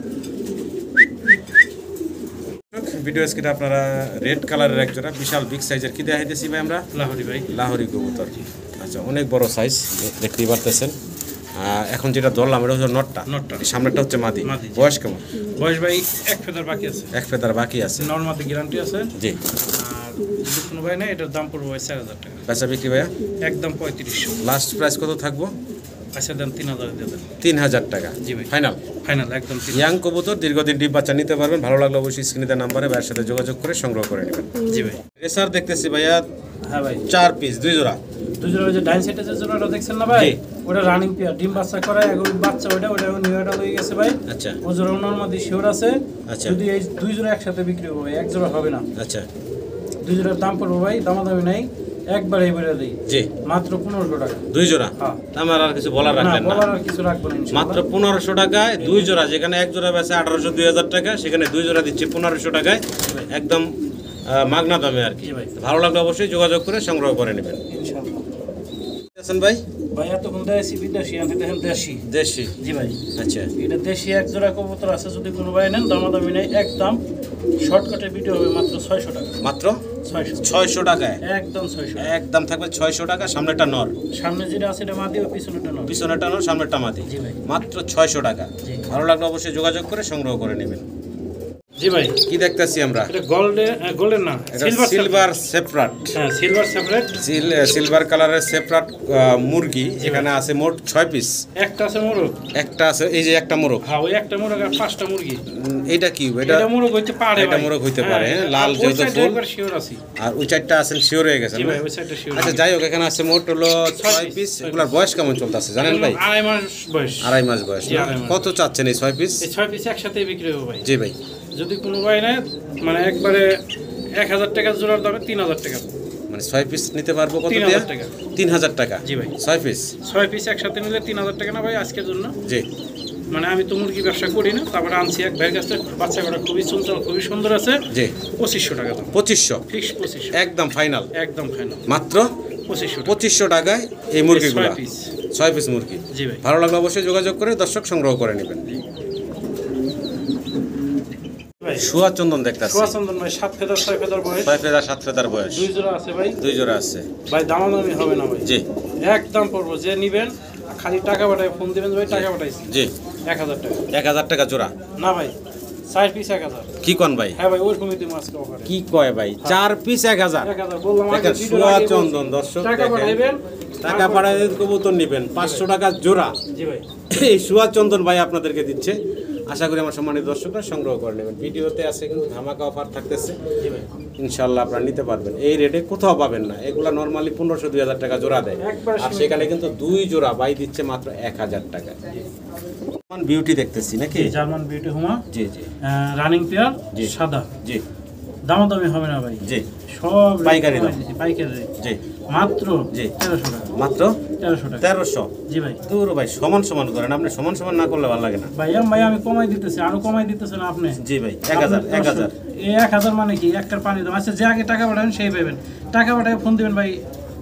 ভিডিও স্ক্রিনে আপনারা রেড কালারের এক জোড়া বিশাল বিগ সাইজের কি দেখাইতেছি ভাই আমরা? লাহোরি ভাই। লাহোরি কবুতর। আচ্ছা, অনেক বড় সাইজ দেখতেই পারতেছেন। এখন যেটা ধরলাম এটা হচ্ছে নটটা, সামনেরটা হচ্ছে মাদি। মাদি। বয়স কেমন? বয়স ভাই 1 ফেদার বাকি আছে। 1 ফেদার বাকি আছে। নরমাদি গ্যারান্টি আছে। জি। আর যদি কোনো ভাই না এটার দাম পড়বে 4000 টাকা। বেচা বিক্রি ভাইয়া একদম 3500। লাস্ট প্রাইস কত থাকবো? আচ্ছা দেন 3000 দিয়ে দেন। 3000 টাকা। জি ভাই। ফাইনাল? ফাইনাল একদম 3000। ইয়াং কবুতর, দীর্ঘদিন ডিম বাচ্চা নিতে পারবেন। ভালো লাগলে অবশ্যই স্ক্রিনে দেওয়া নাম্বারে ভাইয়ের সাথে যোগাযোগ করে সংগ্রহ করে নেবেন। জি ভাই। রেসার দেখতেছি ভাইয়া হ্যাঁ ভাই। 4 পিস, 2 জোড়া। 2 জোড়া যে ডাইন সাইডে যে জোড়াটা দেখছেন না ভাই, জি। ওটা রানিং পেয়ার, ডিম বাচ্চা করে এখন বাচ্চা ওটা নিউ এটা হয়ে গেছে ভাই। আচ্ছা ও জোড়া নরমাদি শিওর আছে। আচ্ছা। যদি এই 2 জোড়া একসাথে বিক্রি হবে, এক জোড়া হবে না। আচ্ছা 2 জোড়ার দাম পড়বে ভাই, দামাদামি নাই, একবারে বলে দেই জি, মাত্র 1500 টাকা। 2 জোড়া। হ্যাঁ। আমার আর কিছু বলার না রাখলেন না। বলার আর কিছু রাখবো না ইনশাআল্লাহ। মাত্র 1500 টাকায় 2 জোড়া। যেখানে এক জোড়া বেচে 1800-2000 টাকা, সেখানে 2 জোড়া দিচ্ছে 1500 টাকায়, একদম মাগনা দামে আর কি। জি ভাই। ভালো লাগলে অবশ্যই যোগাযোগ করে সংগ্রহ করে নেবেন। ইনশাআল্লাহ। আছেন ভাই? ভাই এতক্ষণ দেশি বিদেশি আমি দেখেন দেশি। দেশি। জি ভাই। আচ্ছা এটা দেশি এক জোড়া কবুতর আছে, যদি কোনো ভাই নেন দামাদামি নাই, একদম শর্টকাটে ভিডিও হবে মাত্র 600 টাকা। মাত্র 600 600 টাকায় একদম 600। একদম থাকবে 600 টাকা। সামনেটা নর, সামনে যেটা আছে এটা মাদি, ও পিছনেটা নয়। পিছনেটা নর, সামনেটা মাদি। জি ভাই। মাত্র 600 টাকা। জি। ভালো লাগলে অবশ্যই যোগাযোগ করে সংগ্রহ করে নেবেন। জি ভাই। কি দেখতেছি আমরা? এটা গোল্ডেন না, এটা সিলভার সেপারেট। হ্যাঁ সিলভার সেপারেট। সিলভার কালারের সেপারেট মুরগি। এখানে আছে মোট 6 পিস। একটা আছে মোরগ। একটা আছে, এই যে একটা মোরগ। হ্যাঁ ওই একটা মোরগ আর 5টা মুরগি। এটা কি? এটা মোরগ হইতে পারে এটা ভাই। মোরগ হইতে পারে, হ্যাঁ, লাল ওই যেহেতু সাইডে ফুল। একবার শিওর আছি। আর ওই চারটা আছেন শিওর হয়ে গেছেন জি না? ভাই ওই সাইডে শিওর। আচ্ছা যাই হোক, এখানে আছে মোট হলো 6 পিস। এগুলার বয়স কেমন চলতেছে জানেন ভাই? 2.5 মাস বয়স। 2.5 মাস বয়স। জি, 2.5 মাস। কত চাচ্ছেন এই 6 পিস? এই 6 পিস একসাথেই বিক্রি হবে ভাই। জি ভাই। যদি কোনো ভাই নেয় মানে একবারে 1000 টাকা জোড়ার দামে 3000 টাকা। মানে 6 পিস নিতে পারবো কত 3000 দিয়ে? টাকা। 3000 টাকা। জি ভাই। 6 পিস। 6 পিস একসাথে নিলে 3000 টাকা না ভাই আজকের জন্য। জি। মানে আমি তো মুরগি ব্যবসা করি না, তারপরে আনছি এক ভাইয়ের কাছে, বাচ্চা করা খুবই চঞ্চল, খুবই সুন্দর আছে। জি। 2500 টাকা দাম। 2500 ফিক্স 2500 একদম ফাইনাল। একদম ফাইনাল মাত্র 2500 টাকা। 2500 টাকায় এই মুরগিগুলো। 6 পিস। 6 পিস মুরগি। জি ভাই। ভালো লাগলে অবশ্যই যোগাযোগ করে দর্শক সংগ্রহ করে নেবেন। ভাই সুয়া চন্দন দেখতাছি। সুয়াচন্দন ভাই 7 ফেদার 6 ফেদার বয়স। 6 ফেদার 7 ফেদার বয়স। 2 জোড়া আছে ভাই। 2 জোড়া আছে। ভাই দামাদামি হবে না ভাই। জি একদম পড়বো, যে নিবেন খালি টাকা পাঠায় ফোন দিবেন ভাই, টাকা পাঠাইছি জি। 1000 টাকা। 1000 টাকা জোড়া। না ভাই 4 পিস 1000। কি কোন ভাই? হ্যাঁ ভাই ওরকমই তুমি আজকে অফারে। কি কয় ভাই? 4 পিস 1000। 1000 বললাম আগে দেখেন ভিডিও সুয়া আগে বলছি। চন্দন দর্শক টাকা দেখেন। পাঠাইবেন। টাকা পাঠায় কবুতর নেবেন 500 টাকা জোড়া। জি ভাই। এই সুয়া চন্দন ভাই আপনাদেরকে দিচ্ছে। আশা করি আমার সম্মানিত দর্শকরা সংগ্রহ করে নেবেন। ভিডিওতে আছে কিন্তু ধামাকা অফার থাকতেছে, জি ভাই। ইনশাল্লাহ আপনারা নিতে পারবেন। এই রেটে কোথাও পাবেন না। এগুলা নরমালি 1500-2000 টাকা জোড়া দেয়, একবার আর সেখানে কিন্তু 2 জোড়া বাই দিচ্ছে মাত্র 1000 টাকা। বিউটি দেখতেছি নাকি? জার্মান বিউটি হুমা জি জি রানিং পেয়ার জি। সাদা। জি দামাদামি হবে না ভাই। জি সব পাইকারি দাম। পাইকারি রেট। জি মাত্র জি। 1300 টাকা। মাত্র 1300 টাকা। 1300। জি ভাই। দূর ভাই, সমান সমান করেন। আপনি সমান সমান না করলে ভালো লাগে না। ভাই আমি কমাই দিতেছি, আরো কমাই দিতেছেন আপনি। জি ভাই 1000 1000। এই 1000 মানে কি একটার পানি দাম। আচ্ছা যে আগে টাকা পাঠাবেন সেই পাবেন, টাকা পাঠায় ফোন দিবেন ভাই,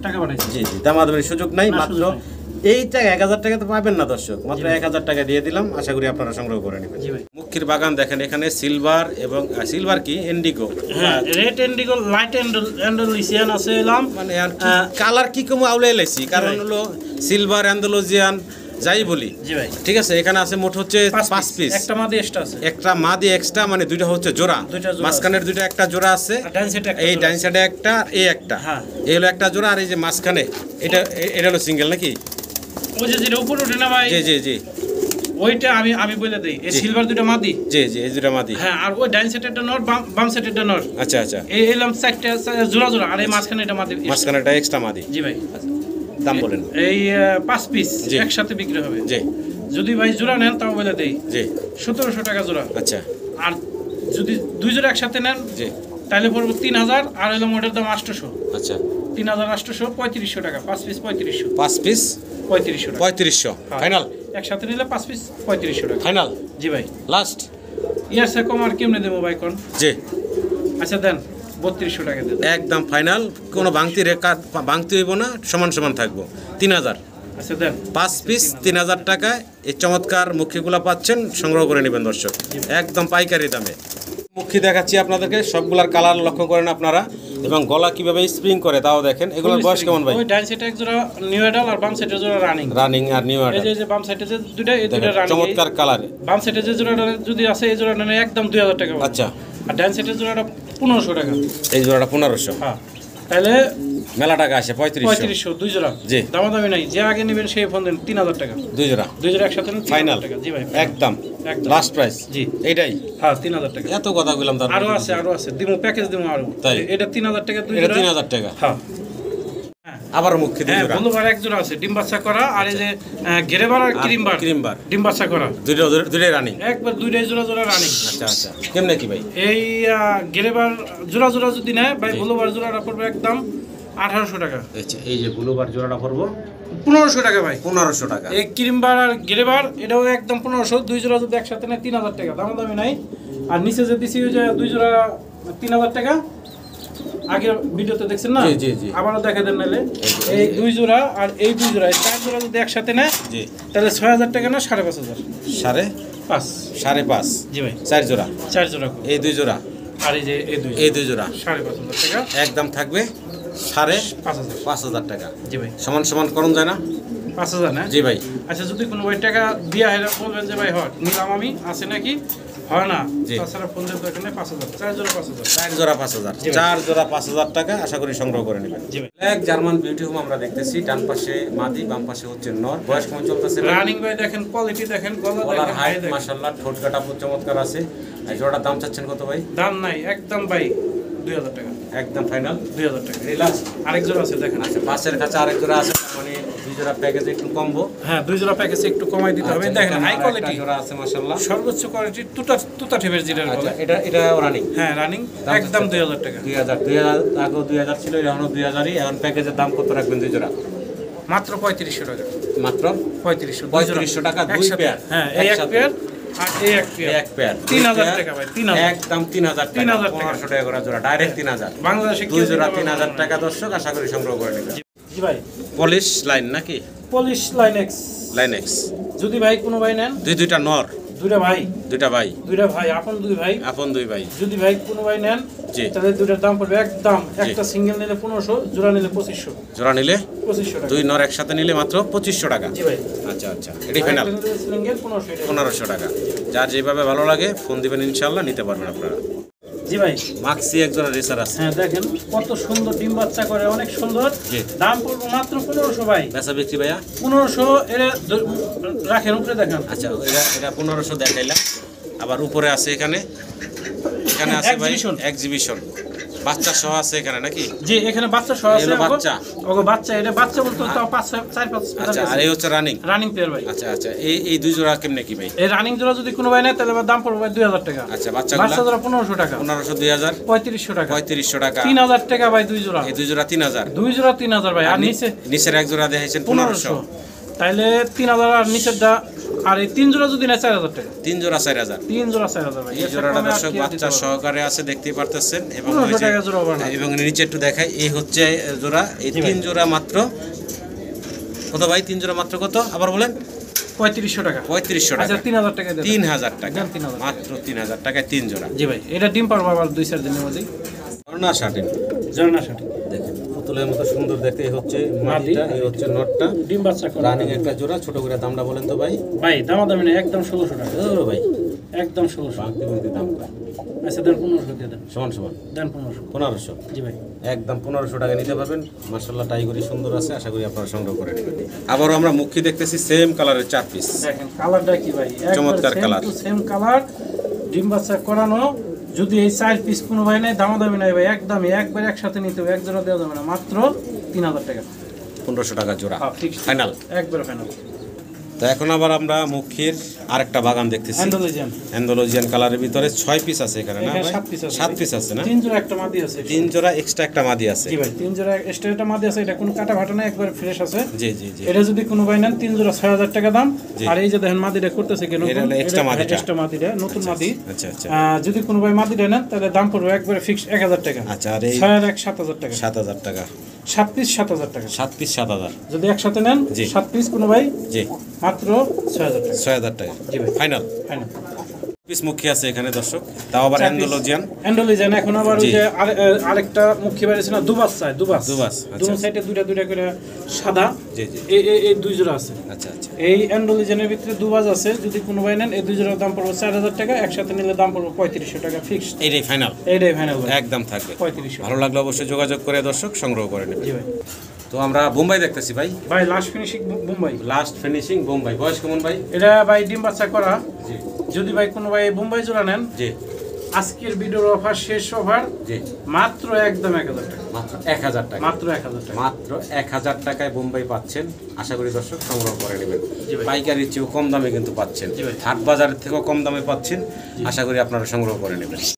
টাকা পাঠাইছি। জি জি, দামাদামির সুযোগ নাই। না, মাত্র সুযোগ নাই। এইটা 1000 টাকা তো পাবেন না দর্শক, মাত্র 1000 টাকা দিয়ে দিলাম। আশা করি আপনারা সংগ্রহ করে নেবেন। জি ভাই। মুখির বাগান দেখেন, এখানে সিলভার এবং সিলভার কি ইন্ডিগো, হ্যাঁ রেড এন্ডিগো লাইট অ্যান্ডালুসিয়ান আছে এলাম। মানে আর কালার কি কম আউলে লাইছি, কারণ হলো সিলভার অ্যান্ডালুজিয়ান যাই বলি। জি ভাই। ঠিক আছে, এখানে আছে মোট হচ্ছে 5 পিস। একটা মাদি এক্সট্রা আছে। একটা মাদি এক্সট্রা, মানে দুইটা হচ্ছে জোড়া। দুইটা জোড়া মাঝখানের দুইটা একটা জোড়া আছে। আর ডান সাইডে একটা এই জোড়া ডাইন আছে। সাইডে একটা, এই একটা। হ্যাঁ। এই হলো একটা জোড়া, আর এই যে মাঝখানে এটা এটা হলো সিঙ্গেল নাকি? ওই যে যেটা উপরে ওঠে না ভাই, জি জি জি ওইটা আমি বলে দেই। এই জি। সিলভার দুটো মাদি। জি জি, এই দুটা মাদি। হ্যাঁ আর ওই ডাইন সাইডেরটা নর, বাম সাইডেরটা নর। আচ্ছা আচ্ছা, এই এলাম চারটা জোড়া জোড়া, আর এই মাঝখানে এটা মাদি। মাঝখানেটা এক্সট্রা মাদি। জি ভাই। দাম বলেন। এই 5 পিস জি। একসাথে বিক্রি হবে। জি যদি ভাই জোড়া নেন তাও বলে দেই জি 1700 টাকা জোড়া। আচ্ছা আর যদি 2 জোড়া একসাথে নেন জি তাহলে পড়বে 3000, আর হলো মোটের দাম 800। আচ্ছা 3800 3500 টাকা 5 পিস 3500 5 পিস 3500 টাকা 3500 ফাইনাল একসাথে নিলে 5 পিস 3500 টাকা ফাইনাল জি ভাই লাস্ট ইয়ার সে কম আর কেমনে দেবো ভাই কোন জি আচ্ছা দেন 3200 টাকা দেন একদম ফাইনাল কোনো ভাঙতি রেখা ভাঙতি হইব না সমান সমান থাকবো 3000 আচ্ছা দেন 5 পিস 3000 টাকায় এই চমৎকার মুখীগুলো পাচ্ছেন সংগ্রহ করে নেবেন দর্শক একদম পাইকারি দামে মুখী দেখাচ্ছি আপনাদেরকে সবগুলার কালার লক্ষ্য করেন আপনারা এবং গলা কিভাবে স্প্রিং করে তাও দেখেন এগুলোর বয়স কেমন ভাই ওই ডান সাইডে এক জোড়া নিউ এডাল আর বাম সাইডে জোড়া রানিং রানিং আর নিউ এই যে বাম সাইডে যে দুটো এই দুটো রানিং চমৎকার কালারে বাম সাইডে যে জোড়াটা যদি আছে এই জোড়াটা নেই একদম 2000 টাকা আচ্ছা আর ডান সাইডে জোড়াটা 1500 টাকা এই জোড়াটা 1500 হ্যাঁ তাহলে মেলা টাকা আসে 3500 দুই জোড়া জি দামাদামি নাই যে আগে নেবেন সেই ফোন দেন 3000 টাকা দুই জোড়া একসাথে নেন ফাইনাল টাকা জি ভাই একদম লাস্ট প্রাইস জি এইটাই হ্যাঁ 3000 টাকা এত কথা বললাম তার আরো আছে দিমু প্যাকেজ দিমু আরো তাই এটা 3000 টাকা দুই এটা জোড়া 3000 টাকা হ্যাঁ আবার মুখী দুই জোড়া বন্ধুবার এক জোড়া আছে ডিম বাচ্চা করা আর এই যে গেরেবার আর ক্রিমবার ডিম বাচ্চা করা দুইটাই রানিং একবার দুইটাই জোড়া রানিং আচ্ছা আচ্ছা কেমনে কি ভাই এই গেরেবার জোড়া যদি নেয় ভাই বন্ধুবার জোড়াটা পড়বে একদম 1800 টাকা এই যে ব্লুবার জোড়াটা পড়বো 1500 টাকা ভাই 1500 টাকা এই ক্রিমবার আর গেরেবার এটাও একদম 1500 দুই জোড়া যদি একসাথে নেয় 3000 টাকা দামি নাই আর নিচে যে দিছি ওই যে দুই জোড়া 3000 টাকা আগে ভিডিওতে দেখছেন না জি জি আবারও দেখা দেন নালে এই দুই জোড়া আর এই দুই জোড়া এই চার জোড়া যদি একসাথে নেয় জি তাহলে 6000 টাকা না 5500 5.5 জি ভাই চার জোড়া এই দুই জোড়া আর এই যে এই দুই জোড়া 5500 টাকা একদম থাকবে 5.5 টাকা জি ভাই সমান করুন যায় না 5000 না জি ভাই আচ্ছা যদি কোনো ভাই টাকা দিয়া হেরা বলবেন যে ভাই হয় নিলাম আমি আছে নাকি হয় না তাছাড়া ফোন দিয়ে দরকার নেই 5000 চার জোড়া 5000 চার জোড়া 5000 টাকা আশা করি সংগ্রহ করে নেবেন এক জার্মান বিউটি হোম আমরা দেখতেছি ডান পাশে মাদি বাম পাশে হচ্ছে নর বয়স কেমন চলতেছে রানিং ভাই দেখেন কোয়ালিটি দেখেন গলার হাইট মাশাআল্লাহ ঠোঁট কাটা চমৎকার আছে এই জোড়ার দাম চাচ্ছেন কত ভাই দাম নাই একদম ভাই 2000 টাকা একদম ফাইনাল 2000 টাকা রিল্যাক্স আরেক জোড়া আছে দেখেন আচ্ছা পাশের কাছে আরেক জোড়া আছে মানে দুই জোড়া প্যাকেজ একটু কমবো হ্যাঁ দুই জোড়া প্যাকেজ একটু কমাই দিতে হবে দেখেন হাই কোয়ালিটি জোড়া আছে মাশাআল্লাহ সর্বোচ্চ কোয়ালিটি তুতা ঠেপের যেটা বলে এটা রানিং হ্যাঁ রানিং একদম 2000 টাকা 2000 আগে 2000 ছিল এখনো 2000ই এখন প্যাকেজের দাম কত রাখবেন দুই জোড়া মাত্র 3500 টাকা মাত্র 3500 টাকা দুই পেয়ার হ্যাঁ এই এক পেয়ার আর এই এক পেয়ার 3000 টাকা ভাই 3000 একদম 3000 টাকা 1500 টাকা করে জোড়া ডাইরেক্ট 3000 বাংলাদেশে দুই জোড়া 3000 টাকা দর্শক আশা করি সংগ্রহ করে নেবেন জি ভাই পলিশ লাইন নাকি পলিশ লাইন এক্স যদি ভাই কোনো ভাই নেন দুইটা নর দুইটা ভাই আপন দুই ভাই যদি ভাই কোনো ভাই নেন তাহলে দুইটার দাম পড়বে একদম একটা সিঙ্গেল নিলে 1500 জোড়া নিলে 2500 জোড়া নিলে 2500 টাকা দুই নর একসাথে নিলে মাত্র 2500 টাকা জি ভাই আচ্ছা এটাই ফাইনাল সিঙ্গেল 1500 টাকা যার যেভাবে ভালো লাগে ফোন দিবেন ইনশাআল্লাহ নিতে পারবেন আপনারা জি ভাই মাক্সি একজন রেসার আছে হ্যাঁ দেখেন কত সুন্দর ডিম বাচ্চা করে অনেক সুন্দর দাম পড়বে মাত্র 1500 ভাই বেচা বিক্রি ভাইয়া 1500 এর রাখেন উপরে দেখেন আচ্ছা এটা 1500 দেখাইলাম আবার উপরে আছে এখানে আছে ভাই এক্সিবিশন বাচ্চা সহ আছে এখানে নাকি জি এখানে বাচ্চা সহ আছে বাচ্চা এটা বাচ্চা বলতে তাও 4-5 আচ্ছা আর এই হচ্ছে রানিং পেয়ার ভাই আচ্ছা এই দুই জোড়া কেমনে কি ভাই এই রানিং জোড়া যদি কোনো ভাই নেয় তাহলে দাম পড়বে 2000 টাকা আচ্ছা বাচ্চা জোড়া 1500 টাকা 1500 2000 3500 টাকা 3500 টাকা 3000 টাকা ভাই দুই জোড়া এই দুই জোড়া 3000 দুই জোড়া 3000 ভাই আর নিচের এক জোড়া দেখাইছেন 1500 তাহলে 3000 আর নিচেরটা আর এই তিন জোড়া যদি নেয় 4000 টাকা তিন জোড়া 4000 ভাই এই জোড়াটা দর্শক বাচ্চা সহকারে আছে দেখতেই পারতেছেন এবং নিচে একটু দেখাই এই হচ্ছে জোড়া এই তিন জোড়া মাত্র কত ভাই তিন জোড়া মাত্র কত আবার বলেন 3500 টাকা 3500 টাকা আচ্ছা 3000 টাকা দেন 3000 টাকা মাত্র 3000 টাকায় তিন জোড়া জি ভাই এটা ডিম পারবো আবার 2-4 দিনের মধ্যে ঝর্ণা শার্টিন দেখেন পুতুলের মতো সুন্দর দেখতে এই হচ্ছে মাটিটা এই হচ্ছে নটটা ডিম বাচ্চা করা রানিং একটা জোড়া ছোট করে দামটা বলেন তো ভাই দামাদামি না একদম 1600 টাকা ও ভাই একদম 1600 বাংতি দাম আচ্ছা দেন 1500 দিয়ে দেন সমান দেন 1500 জি ভাই একদম 1500 টাকা নিতে পারবেন মাশাআল্লাহ টাইগরি সুন্দর আছে আশা করি আপনারা সংগ্রহ করে নেবেন আবারও আমরা মুখী দেখতেছি সেম কালারের 4 পিস দেখেন কালারটা কি ভাই চমৎকার কালার সেম কালার ডিম বাচ্চা করানো যদি এই 4 পিস কোনো ভাই নাই দামাদামি নাই ভাই একদমই একবার একসাথে নিতে হবে এক জোড়া দেওয়া যাবে না মাত্র 3000 টাকা 1500 টাকা জোড়া ফাইনাল একবার ফাইনাল তো এখন আবার আমরা মুখির আরেকটা বাগান দেখতেছি, অ্যান্ডালুজিয়ান। অ্যান্ডালুজিয়ান কালারের ভিতরে 6 পিস আছে এখানে না এখানে ভাই? 7 পিস আছে। 7 পিস আছে না? 3 জোড়া একটা মাদি আছে। 3 জোড়া এক্সট্রা একটা মাদি আছে। জি ভাই, 3 জোড়া এক্সট্রা একটা মাদি আছে, এটা কোনো কাটা ভাটা নাই, একবারে ফ্রেশ আছে। জি জি জি। এটা যদি কোনো ভাই নেন 3 জোড়া 6000 টাকা দাম। জি। আর এই যে দেখেন মাদিটা করতেছে কেন, এটা হলো extra মাদিটা। এক্সট্রা মাদিটা, নতুন মাদি। আচ্ছা আচ্ছা যদি কোনো ভাই মাদিটা নেন তাহলে দাম পড়বে একবারে ফিক্স 1000 টাকা। আচ্ছা। আর এই 6 আর 1 7000 টাকা। 7000 টাকা, 7 পিস 7000 টাকা। 7 পিস 7000। যদি একসাথে নেন জি। 7 পিস কোনো ভাই জি, মাত্র 6000 টাকা। 6000 টাকা। জি ভাই, ফাইনাল ফাইনাল। পিস মুখী আছে এখানে দর্শক, তাও আবার 4 piece অ্যান্ডালুজিয়ান। অ্যান্ডালুজিয়ান। এখন আবার ওই জি। যে আরেকটা মুখী বাড়িছে না, দুবাস চাই, দুবাস। দুবাস, আচ্ছা। দুই সাইডে দুইটা করে সাদা। জি জি। এই 2 জোড়া আছে। আচ্ছা আচ্ছা। এই অ্যান্ডালুজিয়ানের ভিতরে দুবাস আছে, যদি কোনো ভাই নেন এই 2 জোড়ার দাম পড়বে 4000 টাকা, একসাথে নিলে দাম পড়বে 3500 টাকা ফিক্সড। এইটাই ফাইনাল, এইটাই ফাইনাল ভাই, একদম থাকবে। 3500। ভালো লাগলে অবশ্যই যোগাযোগ করে দর্শক সংগ্রহ করে নেবেন। জি ভাই। তো আমরা বোম্বাই দেখতেছি ভাই, ভাই last finishing Bombay. Last finishing Bombay. বয়স কেমন ভাই? এটা ভাই ডিম বাচ্চা করা। জি যদি ভাই কোনো ভাই বোম্বাই জোড়া নেন, জি আজকের ভিডিওর অফার, শেষ অফার, জি, মাত্র একদম 1000 টাকা। মাত্র 1000 টাকা। মাত্র 1000 টাকা। মাত্র 1000 টাকায় বোম্বাই পাচ্ছেন। আশা করি দর্শক সংগ্রহ করে নেবেন। জি ভাই। পাইকারির চেয়েও কম দামে কিন্তু পাচ্ছেন, জি ভাই। হাট বাজারের থেকেও কম দামে পাচ্ছেন। আশা করি আপনারা সংগ্রহ করে নেবেন।